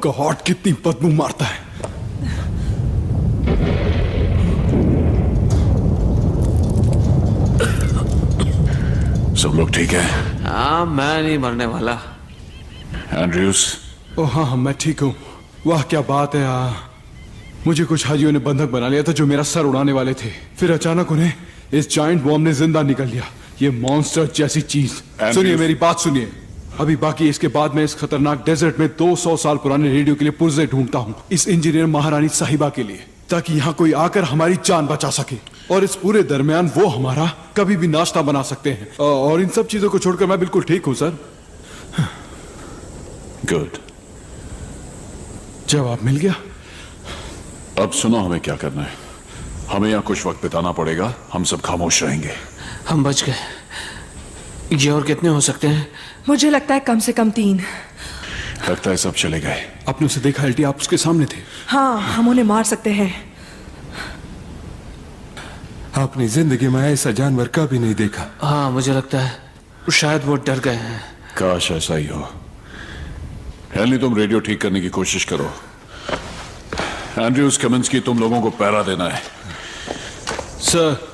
गॉड, कितनी बदबू मारता है। सब लोग ठीक है? हाँ, मैं नहीं मरने वाला। एंड्रयूस? ओह हाँ, मैं ठीक हूँ। वाह क्या बात है। मुझे कुछ हाजियों ने बंधक बना लिया था जो मेरा सर उड़ाने वाले थे। फिर अचानक उन्हें इस जायंट बॉम्ब ने जिंदा निकल लिया। ये मॉन्स्टर जैसी चीज। सुनिए, मेरी बात सुनिए। अभी बाकी इसके बाद मैं इस खतरनाक डेजर्ट में 200 साल पुराने रेडियो के लिए पुर्जे ढूंढता हूँ, इस इंजीनियर महारानी साहिबा के लिए, ताकि यहाँ कोई आकर हमारी जान बचा सके। और इस पूरे दरमियान वो हमारा कभी भी नाश्ता बना सकते हैं। और इन सब चीजों को छोड़कर मैं बिल्कुल ठीक हूँ सर। गुड। जवाब मिल गया। अब सुनो, हमें क्या करना है। हमें यहाँ कुछ वक्त बिताना पड़ेगा। हम सब खामोश रहेंगे। हम बच गए। ये और कितने हो सकते हैं? मुझे लगता है कम से कम 3। लगता है सब चले गए। आपने उसे देखा एल्टी? आप उसके सामने थे। हाँ, हम उन्हें मार सकते हैं। अपनी जिंदगी में ऐसा जानवर कभी नहीं देखा। हाँ, मुझे लगता है शायद वो डर गए हैं। काश ऐसा ही हो। हेनली, तुम रेडियो ठीक करने की कोशिश करो। एंड्रयूस, कमिंस की तुम लोगों को पहरा देना है। सर।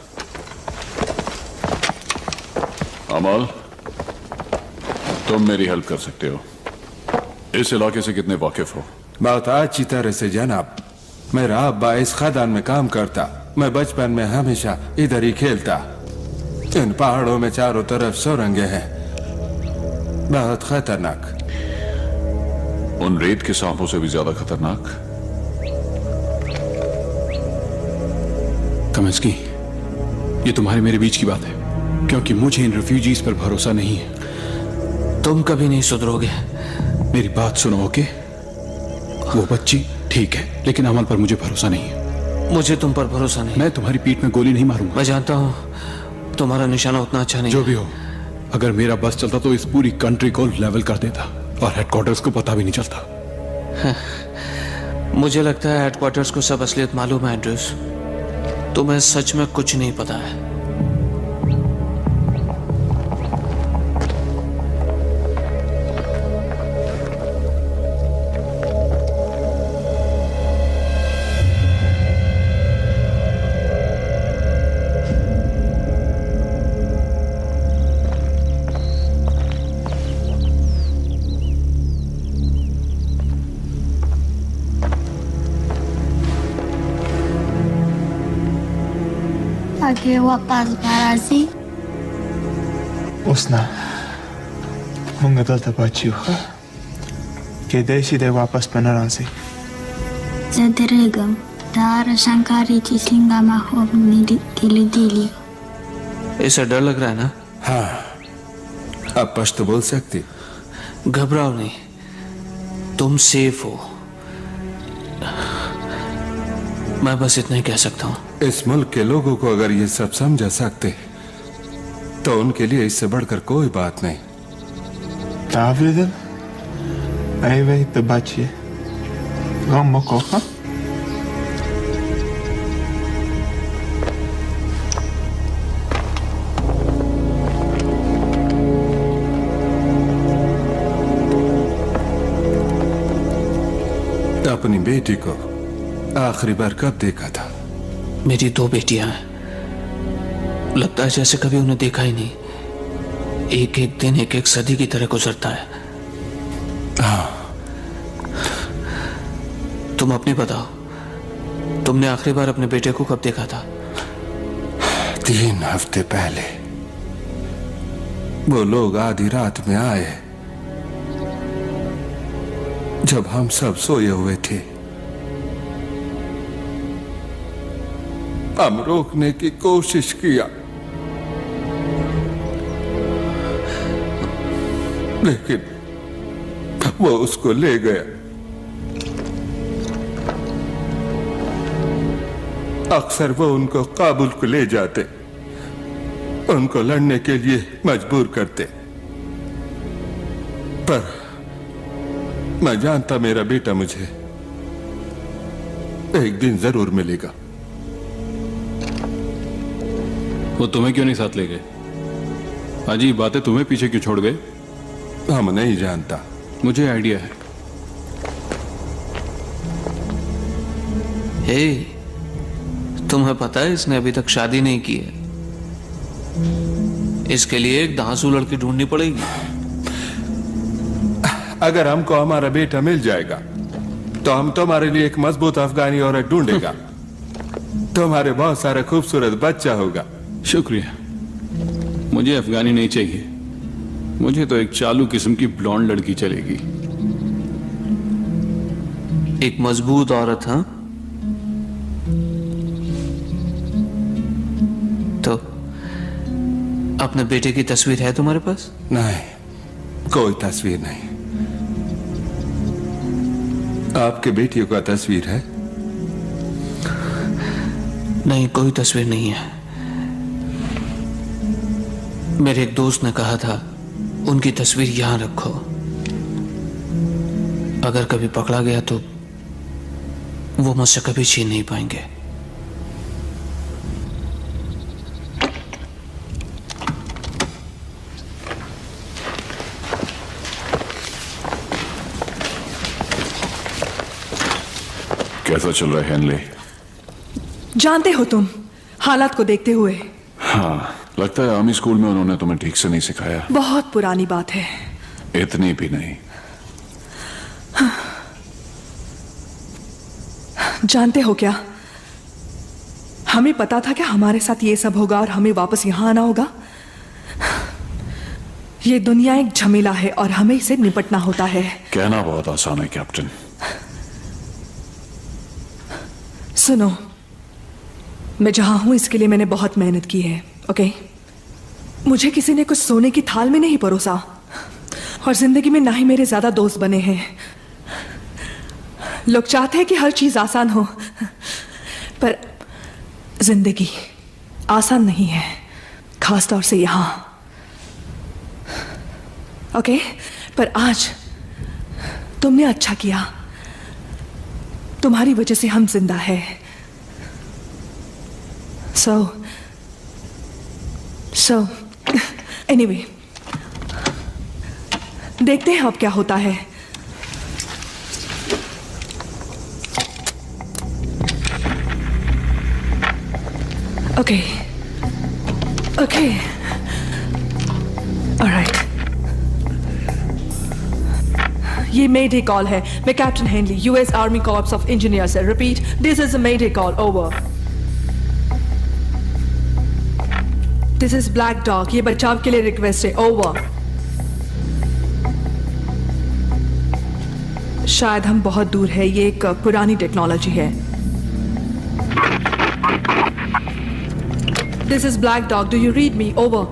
अमल, तुम मेरी हेल्प कर सकते हो। इस इलाके से कितने वाकिफ हो? बहुत अच्छी तरह से जनाब। मेरा अब्बा इस खदान में काम करता। मैं बचपन में हमेशा इधर ही खेलता। इन पहाड़ों में चारों तरफ सुरंगें हैं, बहुत खतरनाक। उन रेत के सांपों से भी ज्यादा खतरनाक। कमिंस्की, ये तुम्हारे मेरे बीच की बात है, क्योंकि मुझे इन रिफ्यूजीज पर भरोसा नहीं है। तुम कभी नहीं सुधरोगे। मेरी बात सुनो, ओके? वो बच्ची ठीक है, लेकिन अमल पर मुझे भरोसा नहीं है। मुझे तुम पर भरोसा नहीं। मैं तुम्हारी पीठ में गोली नहीं मारूंगा। मैं जानता हूँ तुम्हारा निशाना उतना अच्छा नहीं। जो भी हो, अगर मेरा बस चलता तो इस पूरी कंट्री को लेवल कर देता और हेडक्वार्टर्स को पता भी नहीं चलता। मुझे लगता है हेडक्वार्टर्स को सब असलियत मालूम है एंड्रयूस। तुम्हें सच में कुछ नहीं पता है। Pakai wapas parasi. Usna. Mengedal tabaciuha. Kedai sidai wapas penarasi. Zaderegam. Dara Shankari चिसलिंगा माहौल में दिली। ऐसा डर लग रहा है ना? हाँ, अब पश्तो बोल सकती। घबराओ नहीं, तुम सेफ हो। मैं बस इतना ही कह सकता हूँ। इस मुल्क के लोगों को अगर ये सब समझा सकते तो उनके लिए इससे बढ़कर कोई बात नहीं। Davidel, ai vei tabaci. Gam mokoha. अपनी बेटी को आखिरी बार कब देखा था? मेरी 2 बेटियां हैं। लगता है जैसे कभी उन्हें देखा ही नहीं। एक एक दिन एक एक सदी की तरह गुजरता है। हाँ। तुम अपनी बताओ, तुमने आखिरी बार अपने बेटे को कब देखा था? 3 हफ्ते पहले। वो लोग आधी रात में आए जब हम सब सोए हुए थे। हम रोकने की कोशिश किया, लेकिन वो उसको ले गया। अक्सर वो उनको काबुल को ले जाते, उनको लड़ने के लिए मजबूर करते, पर मैं जानता मेरा बेटा मुझे एक दिन जरूर मिलेगा। वो तुम्हें क्यों नहीं साथ ले गए? अजीब बात है, तुम्हें पीछे क्यों छोड़ गए? हम नहीं जानता। मुझे आइडिया है। हे, तुम्हें पता है इसने अभी तक शादी नहीं की है। इसके लिए एक दांसू लड़की ढूंढनी पड़ेगी। अगर हमको हमारा बेटा मिल जाएगा तो हम तुम्हारे लिए एक मजबूत अफगानी औरत ढूंढेगा। तुम्हारे बहुत सारा खूबसूरत बच्चा होगा। शुक्रिया, मुझे अफगानी नहीं चाहिए। मुझे तो एक चालू किस्म की ब्लॉन्ड लड़की चलेगी। एक मजबूत औरत, हाँ? तो अपने बेटे की तस्वीर है तुम्हारे पास? नहीं, कोई तस्वीर नहीं। आपके बेटियों का तस्वीर है? नहीं, कोई तस्वीर नहीं है। मेरे एक दोस्त ने कहा था उनकी तस्वीर यहां रखो, अगर कभी पकड़ा गया तो वो मुझसे कभी छीन नहीं पाएंगे। कैसा चल रहा है हेनली? जानते हो तुम, हालात को देखते हुए। हाँ, लगता है आर्मी स्कूल में उन्होंने तुम्हें ठीक से नहीं सिखाया। बहुत पुरानी बात है। इतनी भी नहीं। जानते हो क्या, हमें पता था क्या हमारे साथ ये सब होगा और हमें वापस यहां आना होगा। ये दुनिया एक झमेला है और हमें इसे निपटना होता है। कहना बहुत आसान है कैप्टन। सुनो, मैं जहां हूं इसके लिए मैंने बहुत मेहनत की है, ओके? मुझे किसी ने कुछ सोने की थाल में नहीं परोसा और जिंदगी में ना ही मेरे ज्यादा दोस्त बने हैं। लोग चाहते हैं कि हर चीज आसान हो, पर जिंदगी आसान नहीं है, खासतौर से यहां, ओके? पर आज तुमने अच्छा किया, तुम्हारी वजह से हम जिंदा है। So anyway, देखते हैं अब क्या होता है। Okay, alright. ये मेडे कॉल है। मैं captain Henley, US army corps of engineer से। Repeat, this is a mayday call, over. This is black dog, ये बचाव के लिए रिक्वेस्ट है, ओवर। शायद हम बहुत दूर है, ये एक पुरानी टेक्नोलॉजी है। This is black dog, do you read me, over.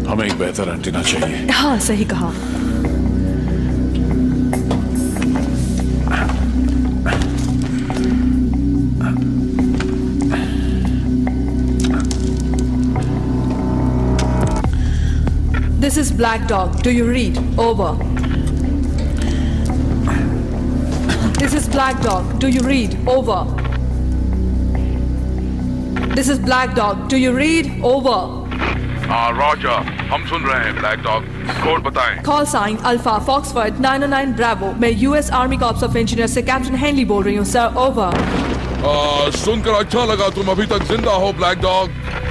हमें एक बेहतर एंटीना चाहिए। हाँ, सही कहा। This is Black Dog. Do you read? Over. This is Black Dog. Do you read? Over. This is Black Dog. Do you read? Over. Roger, हम सुन रहे हैं ब्लैक डॉग। कोड बताएं। Call sign alpha foxtrot 909 bravo. मैं US army corps of engineer से captain Henley बोल रही हूँ सर, ओवर। सुनकर अच्छा लगा तुम अभी तक जिंदा हो ब्लैक डॉग।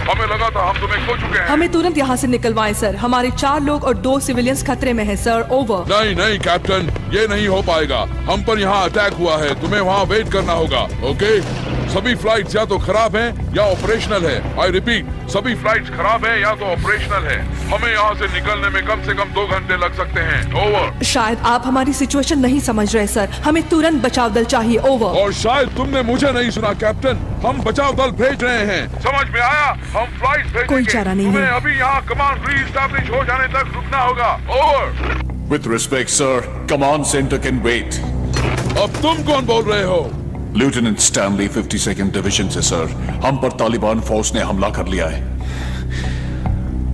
हमें लगा था हम तुम्हें खो चुके हैं। हमें तुरंत यहाँ से निकलवाएं सर, हमारे 4 लोग और 2 सिविलियंस खतरे में हैं सर, ओवर। नहीं कैप्टन, ये नहीं हो पाएगा। हम पर यहाँ अटैक हुआ है, तुम्हें वहाँ वेट करना होगा, ओके? सभी फ्लाइट्स या तो खराब हैं या ऑपरेशनल है। आई रिपीट, सभी फ्लाइट्स खराब हैं या तो ऑपरेशनल है। हमें यहाँ से निकलने में कम से कम 2 घंटे लग सकते हैं, ओवर। शायद आप हमारी सिचुएशन नहीं समझ रहे सर, हमें तुरंत बचाव दल चाहिए, ओवर। और शायद तुमने मुझे नहीं सुना कैप्टन, हम बचाव दल भेज रहे हैं, समझ में आया? हम फ्लाइट भेजेंगे। कोई चारा नहीं तुम्हें है। अभी यहाँ कमांड री-एस्टैब्लिश हो जाने तक रुकना होगा, over. With respect, sir, command center can wait. अब तुम कौन बोल रहे हो? लेफ्टिनेंट स्टैनली 52nd डिवीजन से सर। हम पर तालिबान फौज ने हमला कर लिया है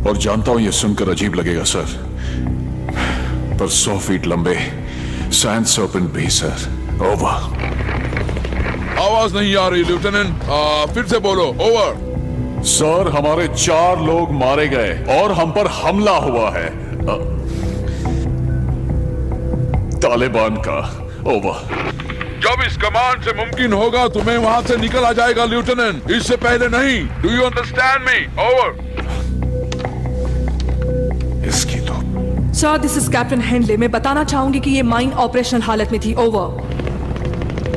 और जानता हूं यह सुनकर अजीब लगेगा सर, पर 100 फीट लंबे सैंड सर्पेंट भी सर, ओवर। आवाज नहीं आ रही लेफ्टिनेंट, फिर से बोलो, ओवर। सर, हमारे 4 लोग मारे गए और हम पर हमला हुआ है तालिबान का, ओवर। जब इस कमांड से मुमकिन होगा तुम्हें वहाँ से निकल आ जाएगा लेफ्टिनेंट, इससे पहले नहीं। Do you understand me? Over. इसकी तो sir, this is captain Henley. मैं बताना चाहूंगी कि ये माइन ऑपरेशनल हालत में थी। ओवर।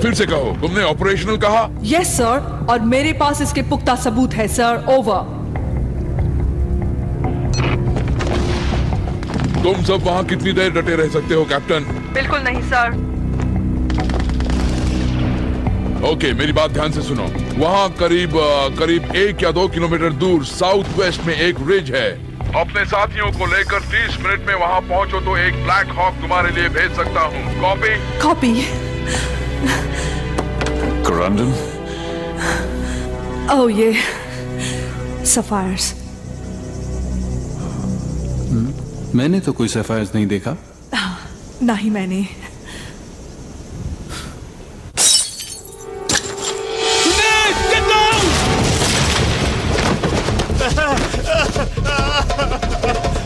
फिर से कहो, तुमने ऑपरेशनल कहा? यस सर, और मेरे पास इसके पुख्ता सबूत है सर। ओवर। तुम सब वहाँ कितनी देर डटे रह सकते हो कैप्टन? बिल्कुल नहीं सर। ओके, मेरी बात ध्यान से सुनो। वहाँ करीब 1 या 2 किलोमीटर दूर साउथ वेस्ट में एक रिज है। अपने साथियों को लेकर 30 मिनट में वहाँ पहुँचो तो एक ब्लैक हॉक तुम्हारे लिए भेज सकता हूँ। कॉपी? कॉपी। क्रैंडन? ओह, ये सफायर्स। मैंने तो कोई सफायर्स नहीं देखा। नहीं मैंने।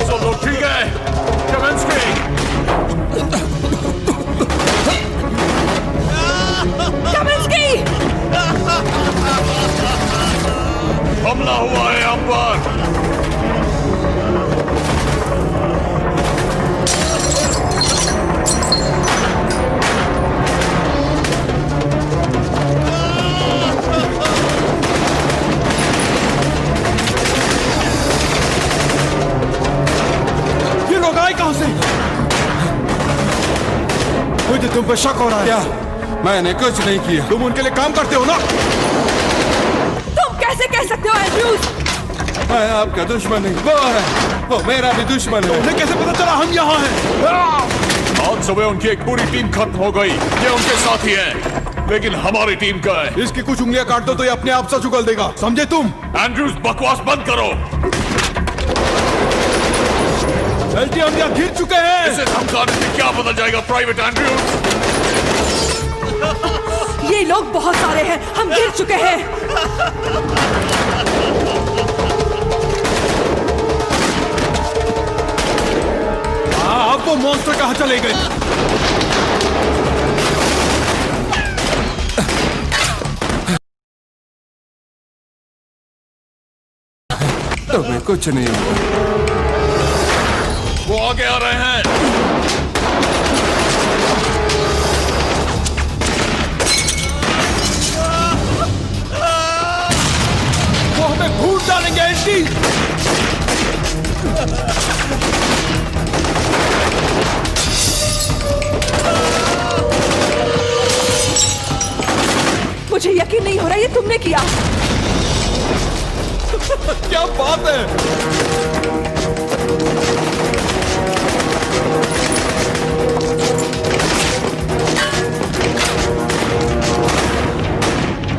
सब लोग ठीक है? Kaminsky! Kaminsky! हमला हुआ है हम पर। ये लोग आए कहां से? मुझे तुम पे शक हो रहा है। क्या? मैंने कुछ नहीं किया। तुम उनके लिए काम करते हो ना? तुम कैसे कह सकते हो एंड्रूज? मैं आपका दुश्मन नहीं, वो है, वो मेरा भी दुश्मन है। उन्हें कैसे पता चला हम यहाँ हैं? आज सुबह उनकी एक पूरी टीम खत्म हो गई। ये उनके साथी हैं, लेकिन हमारी टीम का है। इसकी कुछ उंगलियां काट दो तो ये अपने आप से उगल देगा, समझे तुम? एंड्रूज, बकवास बंद करो। एलटी हम यहाँ घिर चुके हैं। इसे धमकाने से क्या बदल जाएगा प्राइवेट एंड्रूज? ये लोग बहुत सारे हैं, हम गिर चुके हैं। अब वो मॉन्स्टर कहाँ चले गए? तुम्हें कुछ नहीं हुआ। वो आगे आ रहे हैं। वो हमें भूत डालेंगे एंटी। मुझे यकीन नहीं हो रहा ये तुमने किया। क्या बात है?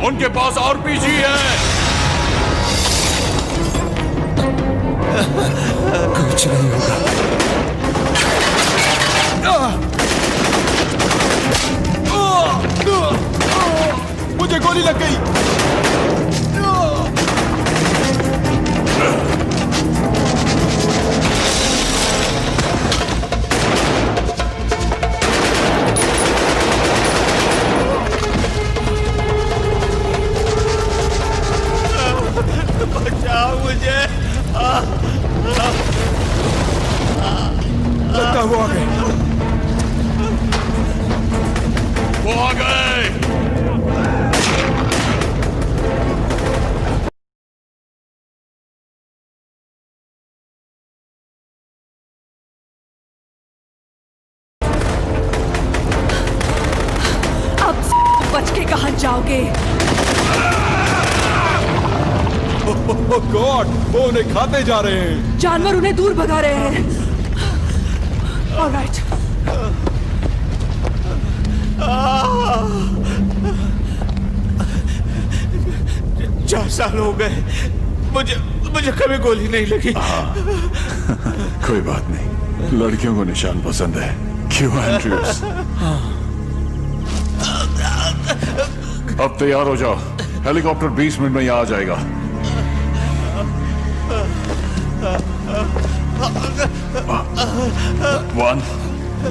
उनके पास आरपीजी है। कुछ नहीं होगा। मुझे गोली लग गई। बचाओ मुझे। लगता है वो आ गए। वो आ गए। अब बच के कहां जाओगे? गॉड, वो उन्हें खाते जा रहे हैं। जानवर उन्हें दूर भगा रहे हैं। ऑलराइट। चार साल हो गए, मुझे कभी गोली नहीं लगी। कोई बात नहीं, लड़कियों को निशान पसंद है। क्यों एंड्रूज? अब तैयार हो जाओ, हेलीकॉप्टर 20 मिनट में यहाँ आ जाएगा। One,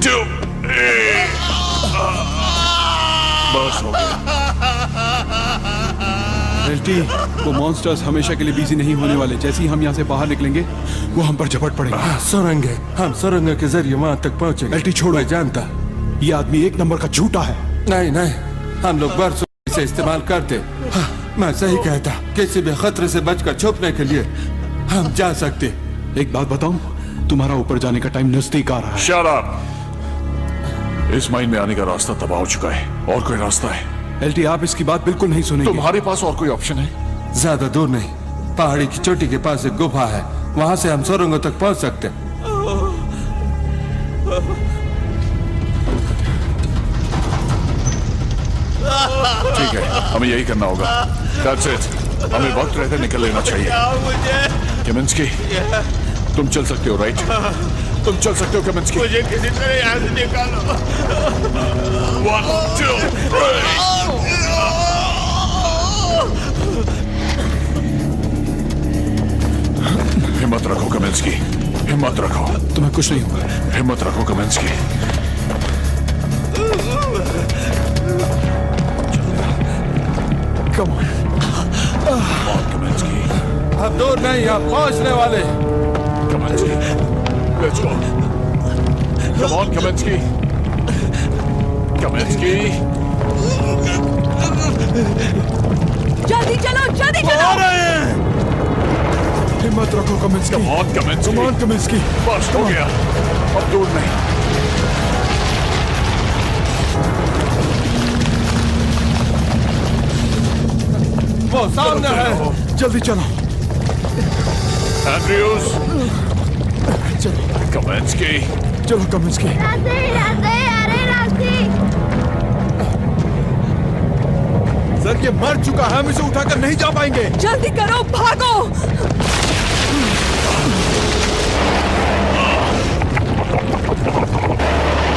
two, बस हो गया। एलटी, वो मॉन्स्टर्स हमेशा के लिए बिजी नहीं होने वाले। जैसे ही हम यहाँ से बाहर निकलेंगे वो हम पर झपट पड़ेंगे। सुरंग है, हम सुरंग के जरिए वहां तक पहुंचेंगे। एलटी छोड़ो, मैं जानता, ये आदमी एक नंबर का झूठा है। नहीं नहीं, हम लोग बरसों से इस्तेमाल करते। हाँ, मैं सही कहता, किसी भी खतरे से बचकर छुपने के लिए हम जा सकते। एक बात बताऊं, तुम्हारा ऊपर जाने का टाइम नजदीक आ रहा है। Shut up! इस माइन में आने का रास्ता तबाह हो चुका है। और कोई रास्ता है? एलटी, आप इसकी बात बिल्कुल नहीं सुनेंगे। तुम्हारे पास और कोई ऑप्शन है? ज्यादा दूर नहीं, पहाड़ी की चोटी के पास एक गुफा है, वहां से हम सुरंगों तक पहुंच सकते। ठीक है, हमें यही करना होगा। That's it. हमें वक्त रहते निकल लेना चाहिए। केमिंस्की, तुम चल सकते हो, राइट? तुम चल सकते हो केमिंस्की। मुझे किसी तरह यहाँ से निकालो। 1, 2, 3। हिम्मत रखो केमिंस्की, हिम्मत रखो। तुम्हें कुछ नहीं होगा। हिम्मत रखो केमिंस्की। Come on. केमिंस्की। हम दूर नहीं, हम पहुंचने वाले। केमिंस्की, let's go. Come on, Kaminsky. Kaminsky. जल्दी चलो, जल्दी चलो। हिम्मत रखो कमिंस्की। Come on, Kaminsky. Come on, कमिंस्की। बस हो गया, अब दूर नहीं। वो सामने है। जल्दी चलो। Andrews. Kaminsky. चलो कमिंस्की। सर, ये मर चुका है, हम इसे उठाकर नहीं जा पाएंगे। जल्दी करो, भागो।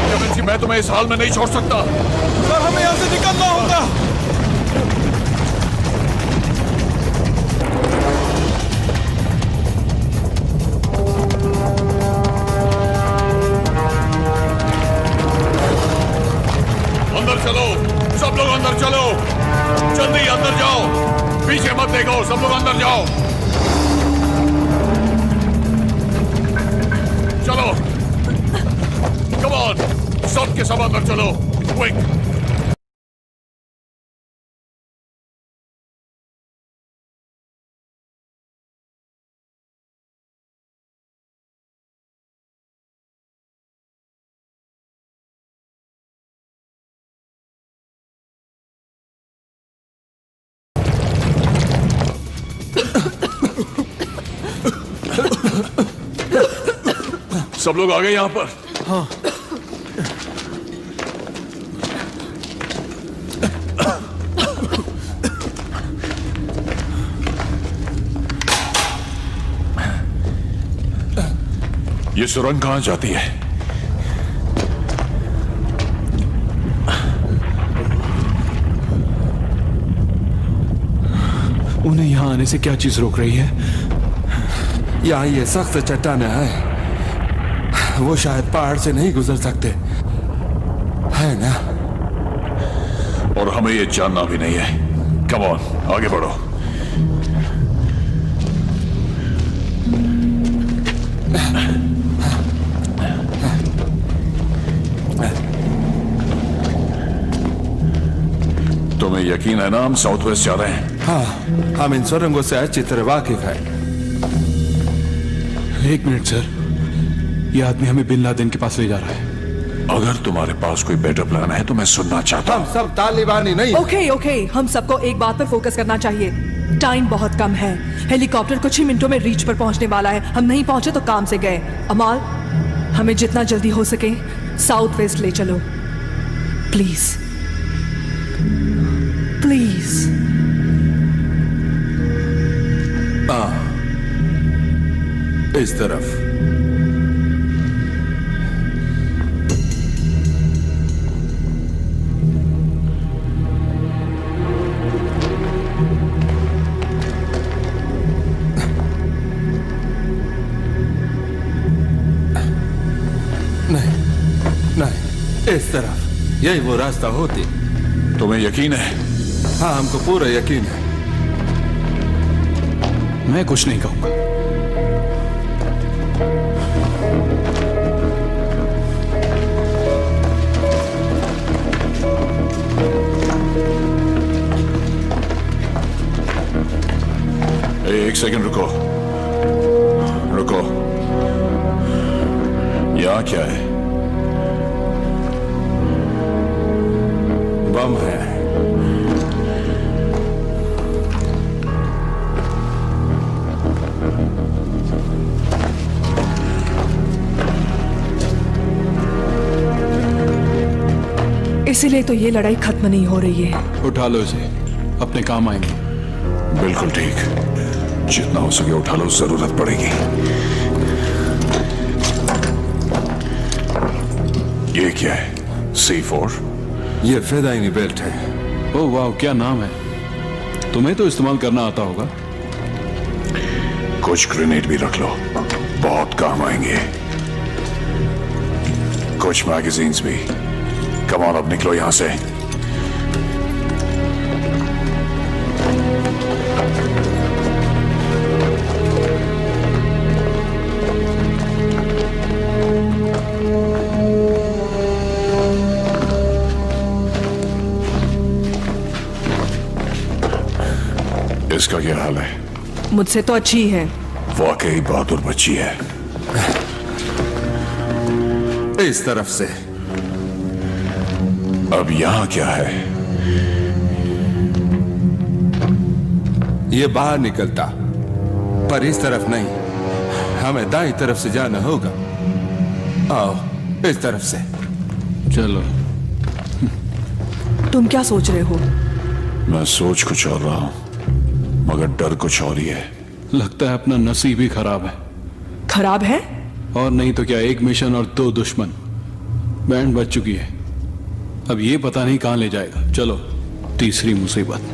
Kaminsky, मैं तुम्हें इस हाल में नहीं छोड़ सकता। सर, हमें यहाँ से निकलना होगा। अंदर चलो, सब लोग अंदर चलो। जल्दी अंदर जाओ, पीछे मत देखो, सब लोग अंदर जाओ। चलो, कम ऑन, सब के सब अंदर चलो, क्विक। सब लोग आ गए यहाँ पर? हाँ। ये सुरंग कहाँ जाती है? उन्हें यहाँ आने से क्या चीज रोक रही है? यहाँ ये सख्त चट्टानें हैं, वो शायद पहाड़ से नहीं गुजर सकते, है ना? और हमें ये जानना भी नहीं है। कम ऑन, आगे बढ़ो। तुम्हें यकीन है ना हम साउथ वेस्ट जा रहे हैं? हाँ, हम इन सुरंगों से अच्छी तरह वाकिफ हैं। एक मिनट सर, ये आदमी हमें बिन लादेन के पास ले जा रहा है। अगर तुम्हारे पास कोई बेटर प्लान है तो मैं सुनना चाहता हूँ। हम सब तालिबानी नहीं। ओके, हम सबको एक बात पर फोकस करना चाहिए। टाइम बहुत कम है, हेलीकॉप्टर कुछ ही मिनटों में रीच पर पहुंचने वाला है। हम नहीं पहुंचे तो काम से गए। अमाल, हमें जितना जल्दी हो सके साउथ वेस्ट ले चलो, प्लीज प्लीज। इस तरफ। नहीं, इस तरफ। यही वो रास्ता होती। तुम्हें यकीन है? हाँ, हमको पूरा यकीन है। मैं कुछ नहीं कहूंगा। एक सेकंड रुको, रुको। यहाँ क्या है? बम है। इसीलिए तो ये लड़ाई खत्म नहीं हो रही है। उठा लो इसे, अपने काम आएंगे। बिल्कुल ठीक, जितना हो सके उठा लो, जरूरत पड़ेगी। ये क्या है? C4? ये फिदाइनी बेल्ट है। ओह वाह, क्या नाम है। तुम्हें तो इस्तेमाल करना आता होगा। कुछ ग्रेनेड भी रख लो, बहुत काम आएंगे। कुछ मैगजीन्स भी। कम ऑन, अब निकलो यहां से। इसका क्या हाल है? मुझसे तो अच्छी है। वाकई बहादुर बच्ची है। इस तरफ से। अब यहां क्या है? ये बाहर निकलता, पर इस तरफ नहीं। हमें दाईं तरफ से जाना होगा। आओ, इस तरफ से। चलो। तुम क्या सोच रहे हो? मैं सोच कुछ और रहा हूं, मगर डर कुछ और ही है। लगता है अपना नसीब ही खराब है। खराब है? और नहीं तो क्या, एक मिशन और 2 दुश्मन। बैंड बज चुकी है, अब ये पता नहीं कहां ले जाएगा। चलो, तीसरी मुसीबत।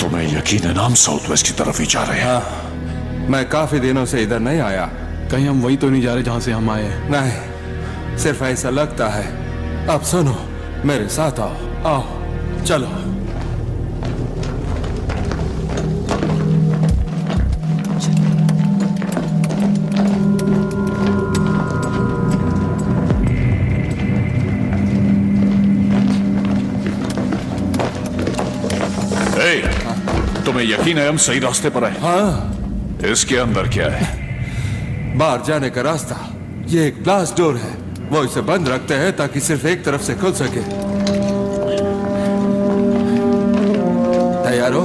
तुम्हें यकीन है ना हम साउथ वेस्ट की तरफ ही जा रहे हैं? मैं काफी दिनों से इधर नहीं आया। कहीं हम वही तो नहीं जा रहे जहां से हम आए हैं? नहीं, सिर्फ ऐसा लगता है। अब सुनो, मेरे साथ आओ। आओ, चलो। तुम्हें यकीन है हम सही रास्ते पर हैं? हाँ। इसके अंदर क्या है? बाहर जाने का रास्ता। ये एक ग्लास डोर है, वो इसे बंद रखते हैं ताकि सिर्फ एक तरफ से खुल सके। तैयार हो?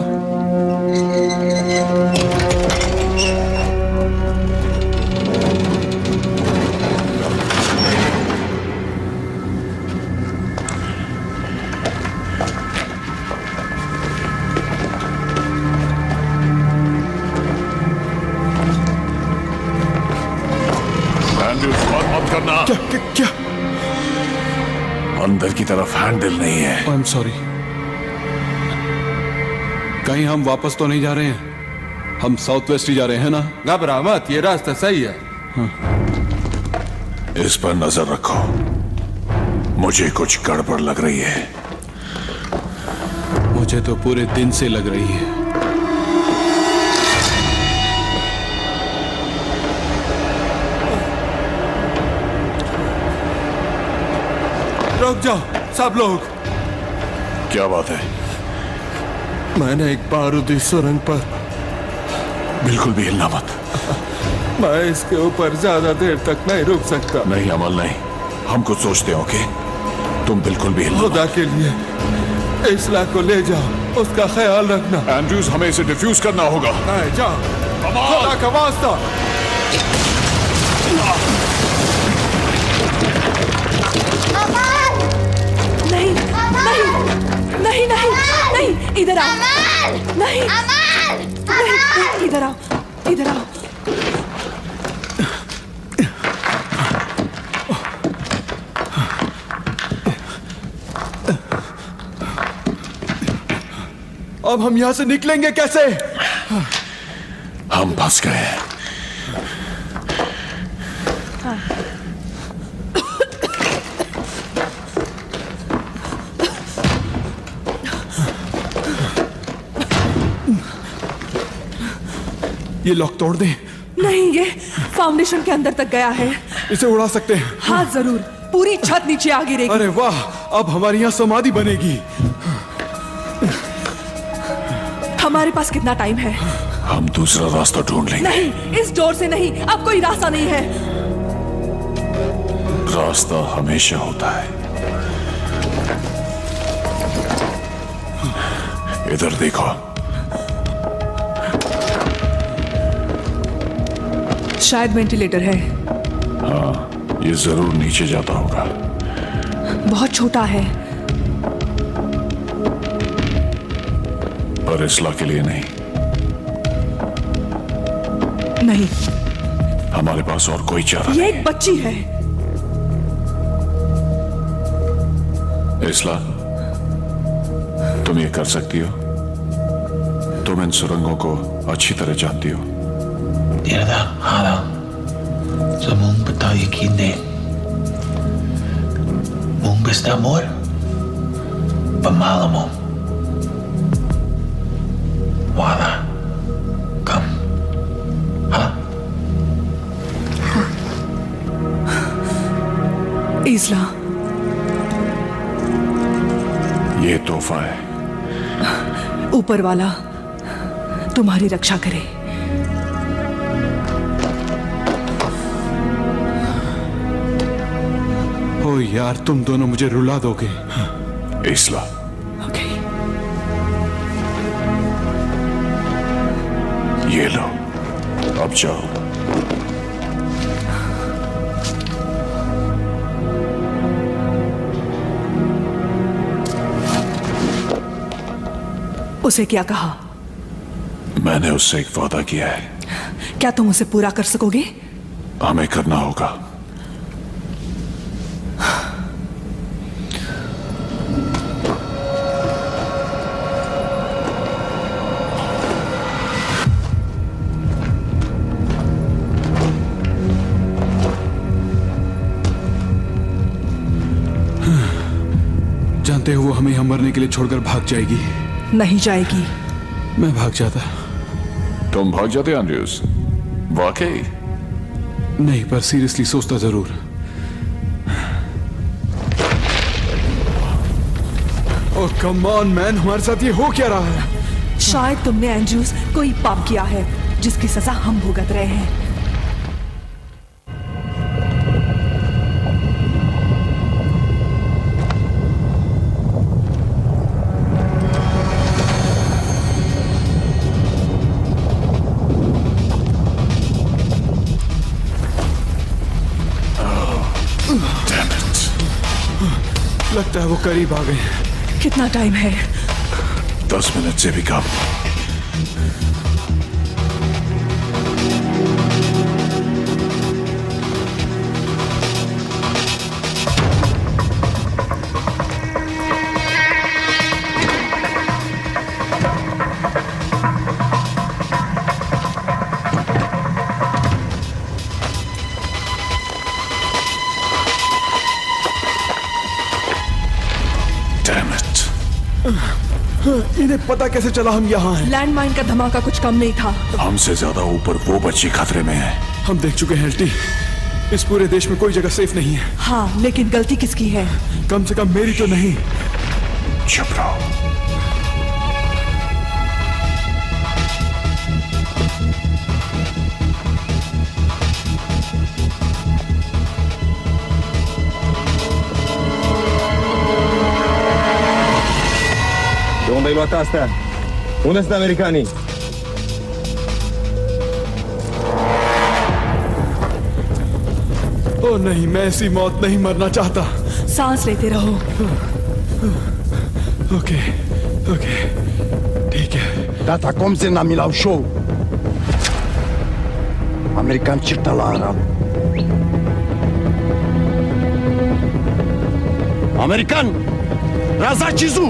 क्या? अंदर की तरफ हैंडल नहीं है। I am sorry. कहीं हम वापस तो नहीं जा रहे हैं? हम साउथ वेस्ट ही जा रहे हैं ना? घबरा मत, ये रास्ता सही है। हाँ। इस पर नजर रखो, मुझे कुछ गड़बड़ लग रही है। मुझे तो पूरे दिन से लग रही है। रुक जाओ सब लोग। क्या बात है? मैंने एक बारूदी सुरंग पर। बिल्कुल भी हिलना मत। मैं इसके ऊपर ज्यादा देर तक नहीं रुक सकता। नहीं अमल नहीं, हम कुछ सोचते हैं। ओके, तुम बिल्कुल भी खुदा के लिए इसला को ले जाओ, उसका ख्याल रखना। एंड्रूज, हमें इसे डिफ्यूज करना होगा। नहीं, जाओ, खुदा का वास्ता। नहीं नहीं नहीं नहीं नहीं, इधर आओ। नहीं नहीं, इधर आओ, इधर आओ। अब हम यहां से निकलेंगे कैसे? हम फंस गए। ये लॉक तोड़ दें। नहीं, ये फाउंडेशन के अंदर तक गया है। इसे उड़ा सकते हैं। हाँ जरूर, पूरी छत नीचे आ गिरेगी। अरे वाह, अब हमारी यहाँ समाधि बनेगी। हमारे पास कितना टाइम है? हम दूसरा रास्ता ढूंढ लेंगे। नहीं, इस डोर से नहीं, अब कोई रास्ता नहीं है। रास्ता हमेशा होता है। इधर देखो। शायद वेंटिलेटर है। हाँ, ये जरूर नीचे जाता होगा। बहुत छोटा है। पर इसला के लिए नहीं। नहीं, हमारे पास और कोई चारा ये एक बच्ची है। इसला, तुम ये कर सकती हो? तुम इन सुरंगों को अच्छी तरह जानती हो। Eerder, Hada. Sa mong betaal je kinde. Mong besta amor. Pamala mo. Wala. Come. Ha? इसला, ये तोहफा है। ऊपर वाला तुम्हारी रक्षा करे। ओ यार, तुम दोनों मुझे रुला दोगे। इसला, ओके। ये लो, अब जाओ। उसे क्या कहा? मैंने उससे एक वादा किया है। क्या तुम उसे पूरा कर सकोगे? हमें करना होगा। जानते हो, वो हमें यहां मरने के लिए छोड़कर भाग जाएगी। नहीं जाएगी। मैं भाग जाता। तुम भाग जाते एंड्रूज? वाकई? नहीं, पर सीरियसली सोचता जरूर। ओह कम ऑन मैन, हमारे साथ ये हो क्या रहा है? शायद तुमने एंड्रूज कोई पाप किया है जिसकी सजा हम भुगत रहे हैं। लगता है वो करीब आ गए। कितना टाइम है? 10 मिनट से भी कम। इन्हें पता कैसे चला हम यहाँ हैं? लैंडमाइन का धमाका कुछ कम नहीं था। हमसे ज्यादा ऊपर वो बच्ची खतरे में है। हम देख चुके हैं एल्टी, इस पूरे देश में कोई जगह सेफ नहीं है। हाँ, लेकिन गलती किसकी है? कम से कम मेरी तो नहीं। चुप रहो। arrivata asta. Unde sunt americanii? ओ नहीं, मैं ऐसी मौत नहीं मरना चाहता। सांस लेते रहो। ओके, ओके, ठीक है। Tata, cum se na Milau Show? American cirta la Arab. American! Raza Cizu!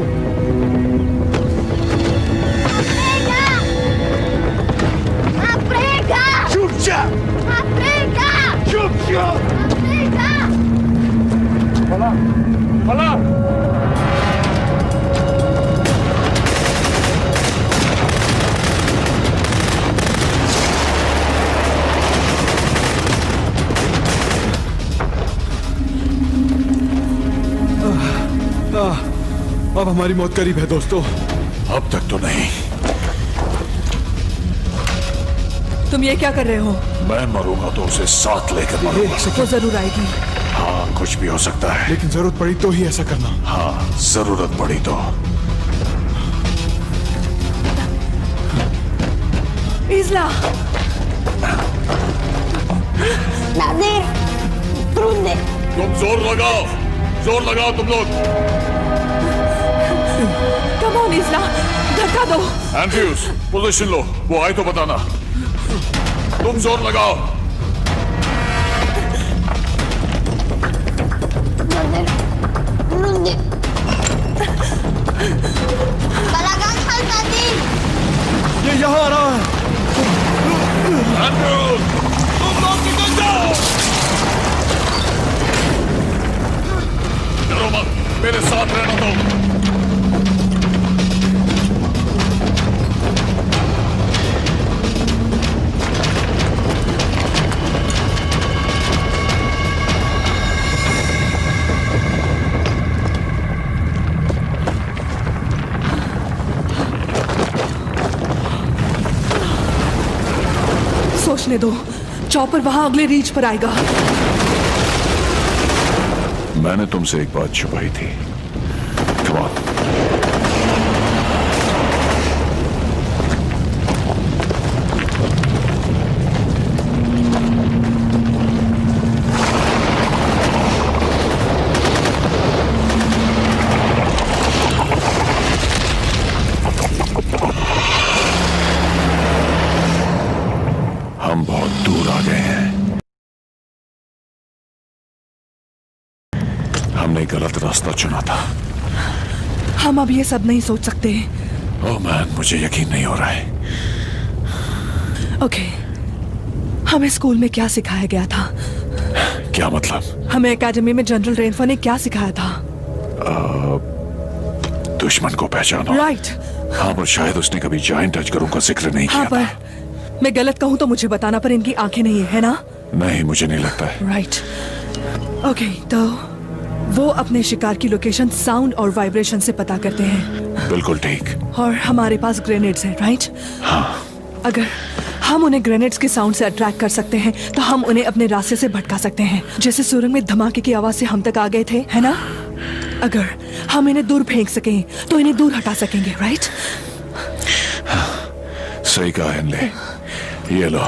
Aprega! Ciupcia! Aprega! Ciupcia! Aprega! Hala! Hala! अब हमारी मौत करीब है दोस्तों। अब तक तो नहीं। तुम ये क्या कर रहे हो? मैं मरूंगा तो उसे साथ लेकर मरूंगा। वो जरूर आएगी। हाँ, कुछ भी हो सकता है। लेकिन जरूरत पड़ी तो ही ऐसा करना। हाँ, जरूरत पड़ी तो। इज़ला! नादिर, प्रूंदे। तुम जोर लगाओ तुम लोग। कम ऑन इज़ला, धक्का दो। एंड्रयूज, पोजीशन लो, वो आए तो बताना। तुम जोर लगाओ। नादिर, प्रूंदे। बलागान खाल नादिर। ये यहाँ आ रहा है। एंड्रयूज, तुम लोग निकल जाओ। डरो मत, मेरे साथ रहना दो। सोचने दो, चॉपर वहां अगले रीच पर आएगा। मैंने तुमसे एक बात छुपाई थी। Come on. हम बहुत दूर आ गए हैं। हमने गलत रास्ता चुना था। हम अब ये सब नहीं सोच सकते। ओह मैन, मुझे यकीन नहीं हो रहा है। ओके, हमें स्कूल में क्या सिखाया गया था? क्या मतलब? हमें एकेडमी में जनरल रेनफो ने क्या सिखाया था? दुश्मन को पहचानो। राइट। हाँ, पर शायद उसने कभी जायंट अजगरों का जिक्र नहीं हाँ, किया था। पर मैं गलत कहूँ तो मुझे बताना, पर इनकी आंखें नहीं है ना? नहीं, मुझे नहीं लगता है। राइट। ओके, तो वो अपने शिकार की लोकेशन साउंड और वाइब्रेशन से पता करते हैं। बिल्कुल ठीक। और हमारे पास ग्रेनेड्स हैं, राइट? हाँ। अगर हम उन्हें ग्रेनेड्स के साउंड से अट्रैक्ट कर सकते हैं तो हम उन्हें अपने रास्ते से भटका सकते हैं, जैसे सुरंग में धमाके की आवाज से हम तक आ गए थे, है ना? अगर हम इन्हें दूर फेंक सकें तो इन्हें दूर हटा सकेंगे, राइट? सही कहा हेनले। ये लो।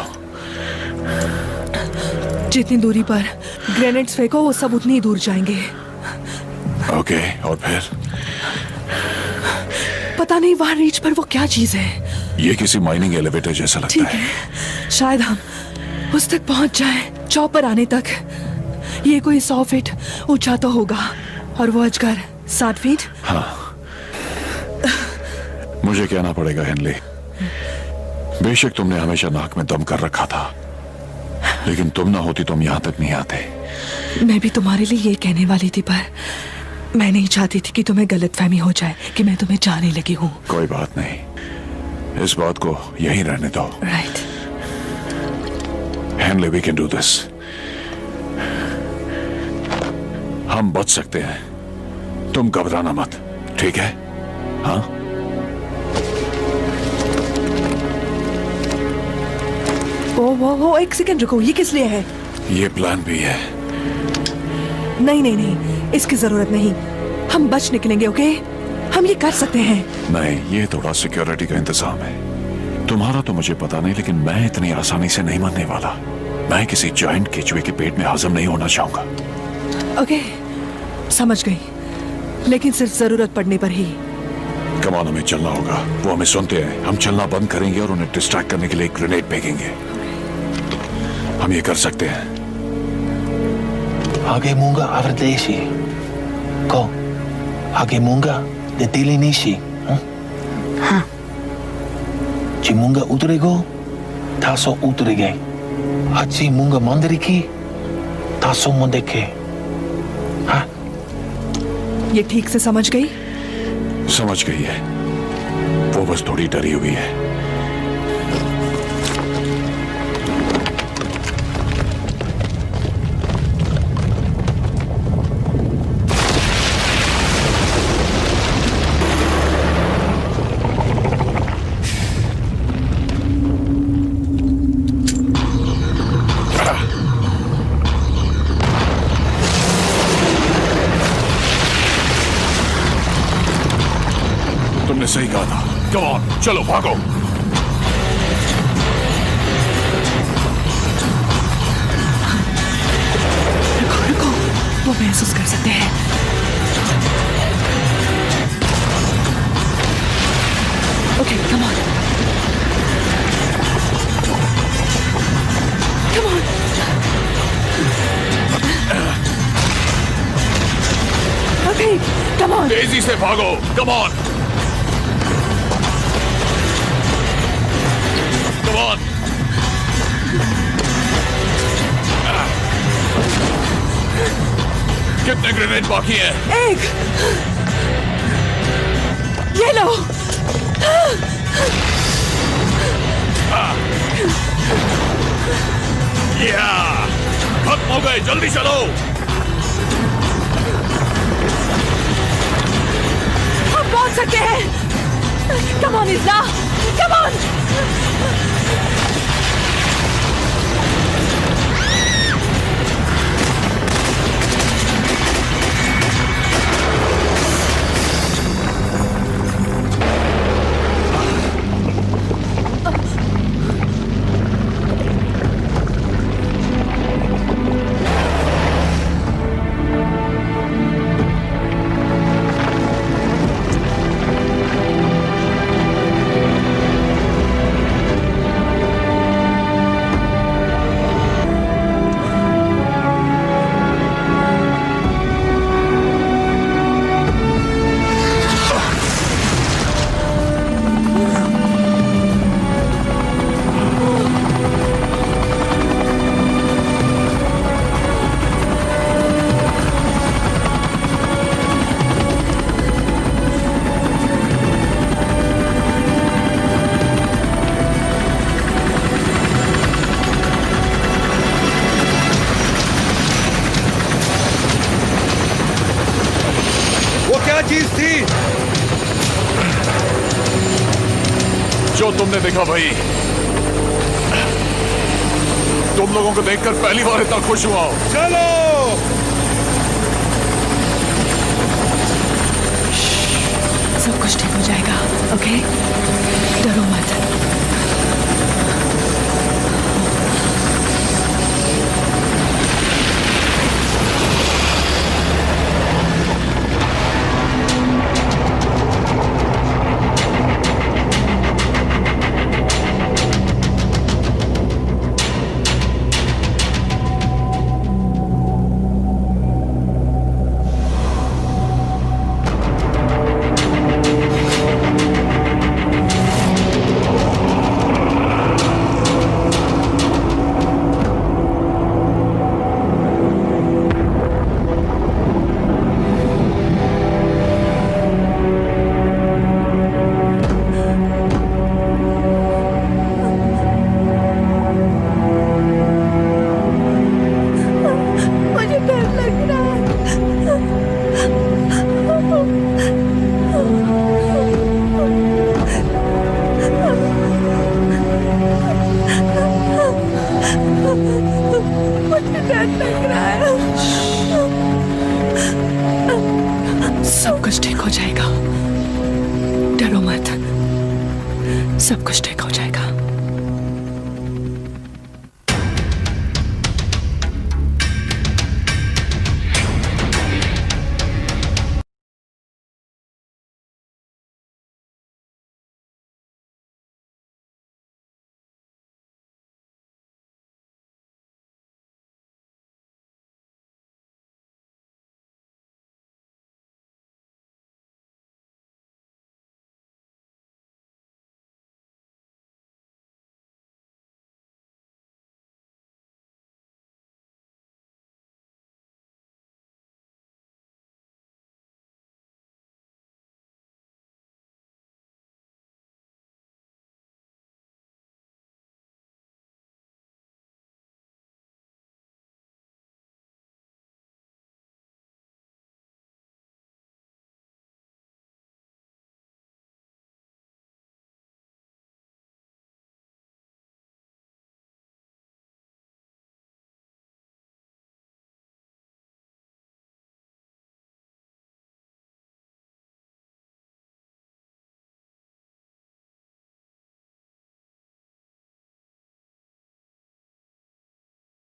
जितनी दूरी पर ग्रेनेड्स फेंको वो सब उतनी ही दूर जाएंगे। ओके, और फिर? पता नहीं वहां रीच पर वो क्या चीज है। ये किसी माइनिंग एलिवेटर जैसा लगता ठीक है, शायद हम उस तक पहुंच जाएं, चॉपर आने तक। ये कोई 100 फीट ऊंचा तो होगा और वो अजगर 7 फीट। हाँ। मुझे कहना पड़ेगा हेनले, बेशक तुमने हमेशा नाक में दम कर रखा था, लेकिन तुम ना होती तो हम यहां तक नहीं आते। मैं भी तुम्हारे लिए ये कहने वाली थी, पर मैं नहीं चाहती थी कि तुम्हें गलतफहमी हो जाए कि मैं तुम्हें चाहने लगी हूँ। कोई बात नहीं, इस बात को यहीं रहने दो। Right. Henley, we can do this. हम बच सकते हैं, तुम घबराना मत, ठीक है? हाँ? वो एक सेकंड रुको, ये किस लिए है? ये प्लान भी है। नहीं नहीं नहीं, इसकी जरूरत नहीं। हम बच निकलेंगे, ओके? हम ये कर सकते हैं। नहीं, ये थोड़ा सिक्योरिटी का इंतजाम है। तुम्हारा तो मुझे पता नहीं, लेकिन मैं इतनी आसानी से नहीं मरने वाला। मैं किसी जायंट केचुए के पेट में हजम नहीं होना चाहूंगा। ओके, समझ गई, लेकिन सिर्फ जरूरत पड़ने पर ही। कमान, हमें चलना होगा। वो हमें सुनते हैं। हम चलना बंद करेंगे और उन्हें डिस्ट्रैक्ट करने के लिए एक ग्रेनेड फेंकेंगे। हम ये कर सकते हैं। Hagemunga averdesi. Ko. Hagemunga de telinisi. हाँ। Chimunga utrego. Taso utrege. Hatsi munga mandariki. Taso mondeke. हाँ? ये ठीक से समझ गई? समझ गई है। वो बस थोड़ी डरी हुई है। तुमने सही कहा था। कम ऑन, चलो भागो। रुको रुको, वो महसूस कर सकते हैं। Okay, come on, come on. Okay, come on. तेजी से भागो, कम ऑन। Come on. कितने ग्रेनेड बाकी हैं? एक। ये लो। या, खत्म हो गए, जल्दी चलो। हम पहुंच सकते हैं। Come on, Isla. Come on. चीज थी जो तुमने देखा भाई? तुम लोगों को देखकर पहली बार इतना खुश हुआ हूं। चलो सब कुछ ठीक हो जाएगा, ओके? डरो मत। सब कुछ ठीक हो जाएगा।